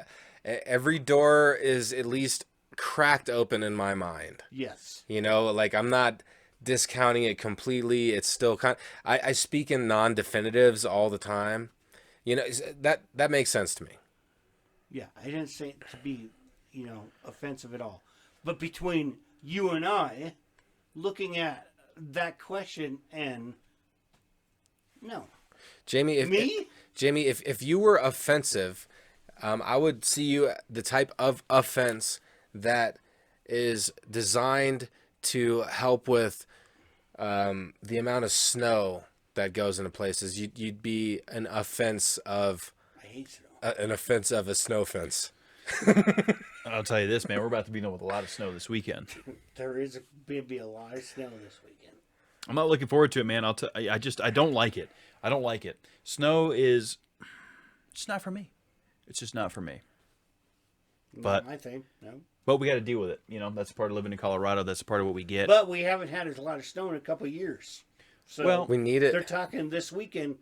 Speaker 3: every door is at least cracked open in my mind.
Speaker 6: Yes.
Speaker 3: You know, like I'm not discounting it completely. It's still I speak in non-definitives all the time. You know, that makes sense to me.
Speaker 6: Yeah, I didn't say it to be, offensive at all. But between you and I, looking at that question and no.
Speaker 3: Jamie, if you were offensive, I would see you the type of offense that is designed to help with the amount of snow that goes into places. You'd be an offense of
Speaker 6: I hate snow.
Speaker 3: an offense of a snow fence.
Speaker 5: I'll tell you this, man. We're about to be dealing with a lot of snow this weekend.
Speaker 6: There is be a lot of snow this weekend.
Speaker 5: I'm not looking forward to it, man. I don't like it. I don't like it. Snow is just not for me. It's just not for me. But
Speaker 6: I think no.
Speaker 5: But we got to deal with it. You know, that's part of living in Colorado. That's part of what we get.
Speaker 6: But we haven't had a lot of snow in a couple of years. So
Speaker 5: Well,
Speaker 3: We need it.
Speaker 6: they're talking this weekend.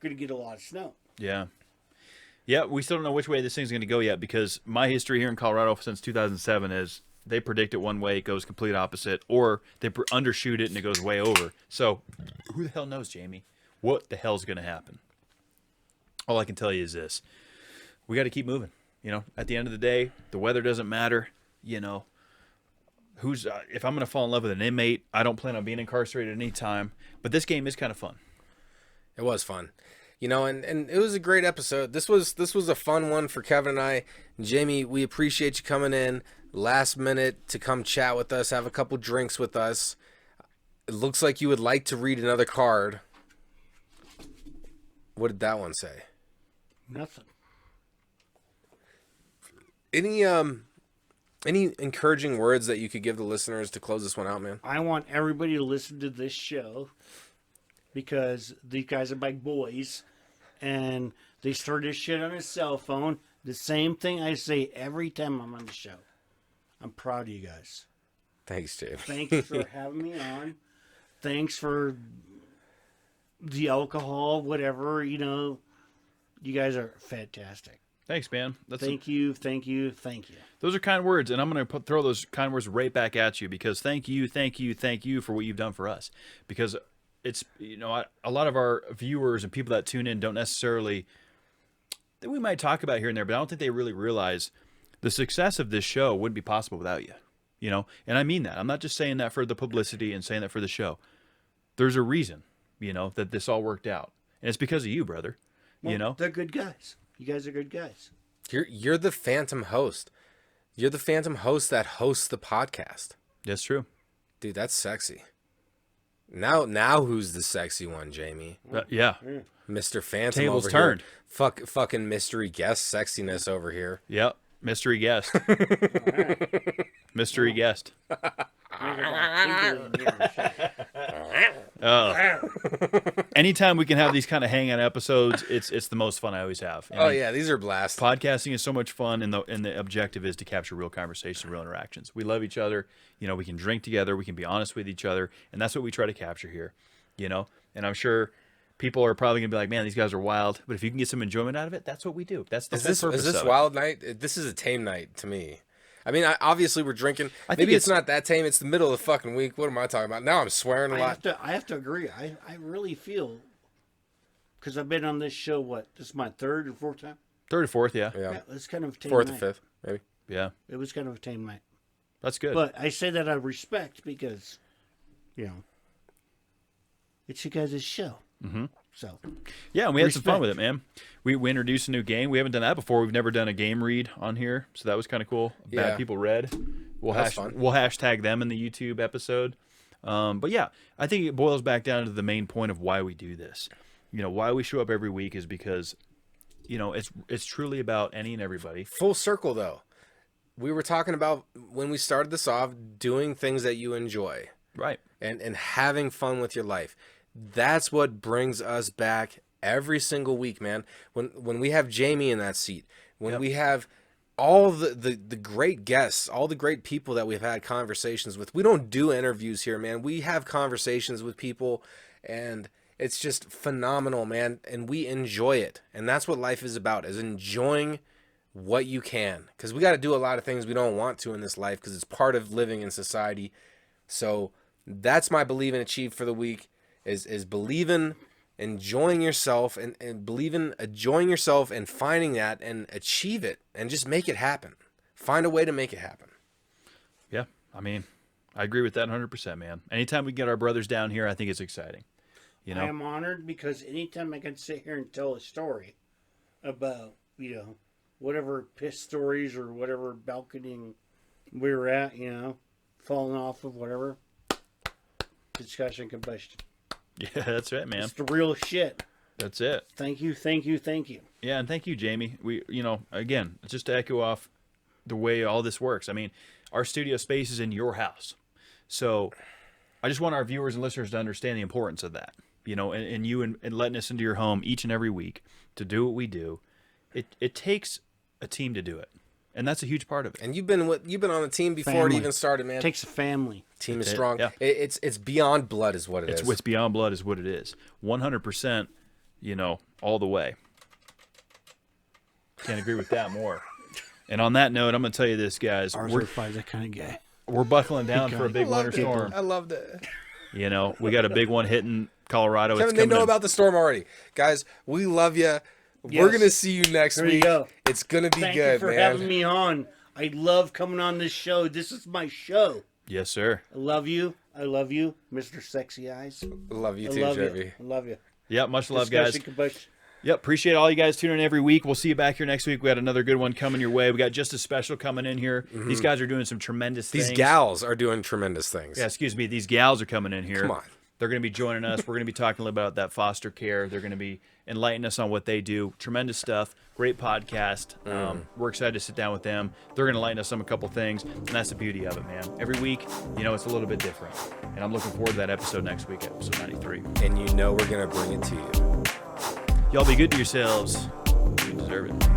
Speaker 6: Going to get a lot of snow.
Speaker 5: Yeah. Yeah, we still don't know which way this thing's going to go yet because my history here in Colorado since 2007 is they predict it one way, it goes complete opposite, or they undershoot it and it goes way over. So who the hell knows, Jamie? What the hell's going to happen? All I can tell you is this. We got to keep moving. You know, at the end of the day, the weather doesn't matter. You know, if I'm going to fall in love with an inmate, I don't plan on being incarcerated at any time. But this game is kind of fun.
Speaker 3: It was fun. You know, and it was a great episode. This was a fun one for Kevin and I. Jamie, we appreciate you coming in last minute to come chat with us, have a couple drinks with us. It looks like you would like to read another card. What did that one say?
Speaker 6: Nothing.
Speaker 3: Any encouraging words that you could give the listeners to close this one out, man?
Speaker 6: I want everybody to listen to this show because these guys are my boys and they store this shit on his cell phone. The same thing I say every time I'm on the show. I'm proud of you guys.
Speaker 3: Thanks, Jamie.
Speaker 6: Thank you for having me on. Thanks for the alcohol, whatever, you know. You guys are fantastic.
Speaker 5: Thanks, man.
Speaker 6: Thank you.
Speaker 5: Those are kind words, and I'm going to throw those kind words right back at you because thank you for what you've done for us. Because it's, you know, a lot of our viewers and people that tune in don't necessarily, that we might talk about here and there, but I don't think they really realize the success of this show wouldn't be possible without you. You know, and I mean that. I'm not just saying that for the publicity and saying that for the show. There's a reason, you know, that this all worked out, and it's because of you, brother.
Speaker 6: Well,
Speaker 5: you know,
Speaker 6: they're good guys. You guys are good guys.
Speaker 3: You're the phantom host. You're the phantom host that hosts the podcast.
Speaker 5: that's true.
Speaker 3: Dude, that's sexy. Now who's the sexy one, Jamie?
Speaker 5: Yeah.
Speaker 3: Mr. Phantom
Speaker 5: Tables
Speaker 3: over
Speaker 5: turned.
Speaker 3: here. Fucking mystery guest sexiness over here.
Speaker 5: Yep. Mystery guest. Mystery guest. Anytime we can have these kind of hangout episodes, it's the most fun I always have. I mean,
Speaker 3: Yeah, these are blasts.
Speaker 5: podcasting is so much fun, and the objective is to capture real conversation, real interactions. We love each other. We can drink together. We can be honest with each other, and that's what we try to capture here. And I'm sure people are probably gonna be like, "Man, these guys are wild." But if you can get some enjoyment out of it, that's what we do. That's the whole purpose
Speaker 3: Is this
Speaker 5: of it.
Speaker 3: wild night? This is a tame night to me. I mean, obviously we're drinking.
Speaker 5: I think
Speaker 3: Maybe it's
Speaker 5: it's-
Speaker 3: not that tame. It's the middle of the fucking week. What am I talking about? Now I'm swearing a lot.
Speaker 6: I have to agree. I really feel, because I've been on this show, this is my third or fourth time?
Speaker 5: Third or fourth, yeah.
Speaker 3: Yeah,
Speaker 6: It's kind of a tame
Speaker 3: fourth
Speaker 6: night.
Speaker 3: or fifth, maybe.
Speaker 5: Yeah.
Speaker 6: It was kind of a tame night.
Speaker 5: That's good.
Speaker 6: But I say that out of respect because, it's you guys' show. Mm-hmm. So,
Speaker 5: Yeah, and we had some fun
Speaker 6: Respect.
Speaker 5: with it, man. We introduced a new game. We haven't done that before. We've never done a game read on here, so that was kind of cool.
Speaker 3: Yeah.
Speaker 5: Bad People Read.
Speaker 3: That's fun.
Speaker 5: We'll hashtag them in the YouTube episode. But yeah, I think it boils back down to the main point of why we do this. Why we show up every week is because, it's truly about any and everybody.
Speaker 3: Full circle, though. We were talking about when we started this off, doing things that you enjoy
Speaker 5: Right.
Speaker 3: and having fun with your life. That's what brings us back every single week, man. When we have Jamie in that seat, when we have all the great guests, all the great people that we've had conversations with. We don't do interviews here, man. We have conversations with people, and it's just phenomenal, man. And we enjoy it. And that's what life is about, is enjoying what you can. Because we got to do a lot of things we don't want to in this life because it's part of living in society. So that's my believe and achieve for the week. Is believing, enjoying yourself, and believing, enjoying yourself, and finding that and achieve it, and just make it happen. Find a way to make it happen.
Speaker 5: Yeah. I mean, I agree with that 100%, man. Anytime we get our brothers down here, I think it's exciting.
Speaker 6: I am honored because anytime I can sit here and tell a story about, whatever piss stories or whatever balconying we were at, falling off of whatever, discussion combustion.
Speaker 5: Yeah, that's right, man.
Speaker 6: It's the real shit.
Speaker 5: That's it.
Speaker 6: Thank you, thank you, thank you.
Speaker 5: Yeah, and thank you, Jamie. We, again, just to echo off the way all this works. I mean, our studio space is in your house. So I just want our viewers and listeners to understand the importance of that. And you and letting us into your home each and every week to do what we do. It takes a team to do it. And that's a huge part of it.
Speaker 3: And you've been on the team before
Speaker 6: Family.
Speaker 3: it even started, man.
Speaker 6: It takes a family.
Speaker 3: Team is strong.
Speaker 5: Yeah.
Speaker 3: It's beyond blood, is what it is.
Speaker 5: It's beyond blood is what it is. 100%, all the way. Can't agree with that more. And on that note, I'm going to tell you this, guys.
Speaker 6: Arthur Five's that kind of guy.
Speaker 5: We're buckling down for a big winter storm.
Speaker 3: I loved it.
Speaker 5: We got a big one hitting Colorado.
Speaker 3: Kevin,
Speaker 5: It's
Speaker 3: they
Speaker 5: coming
Speaker 3: know
Speaker 5: in.
Speaker 3: about the storm already. Guys, we love you. We're
Speaker 6: Yes.
Speaker 3: going to see you next
Speaker 6: There you
Speaker 3: week.
Speaker 6: go.
Speaker 3: It's going to be
Speaker 6: Thank
Speaker 3: good,
Speaker 6: you for
Speaker 3: man.
Speaker 6: having me on. I love coming on this show. This is my show.
Speaker 5: Yes, sir.
Speaker 6: I love you. I love you, Mr. Sexy Eyes.
Speaker 3: Love you
Speaker 6: I
Speaker 3: too,
Speaker 6: love
Speaker 3: Jeremy.
Speaker 6: you. I love you.
Speaker 5: Yep, much love, guys.
Speaker 6: Discussion combustion.
Speaker 5: Yep, appreciate all you guys tuning in every week. We'll see you back here next week. We got another good one coming your way. We got just a special coming in here. These guys are doing some tremendous
Speaker 3: These
Speaker 5: things.
Speaker 3: gals are doing tremendous things.
Speaker 5: Yeah, excuse me. These gals are coming in here.
Speaker 3: Come on.
Speaker 5: They're going to be joining us. We're going to be talking a little about that foster care. They're going to be enlightening us on what they do. Tremendous stuff. Great podcast. We're excited to sit down with them. They're going to enlighten us on a couple things, and that's the beauty of it, man. Every week, it's a little bit different. And I'm looking forward to that episode next week, episode 93.
Speaker 3: And we're going to bring it to you.
Speaker 5: Y'all be good to yourselves. You deserve it.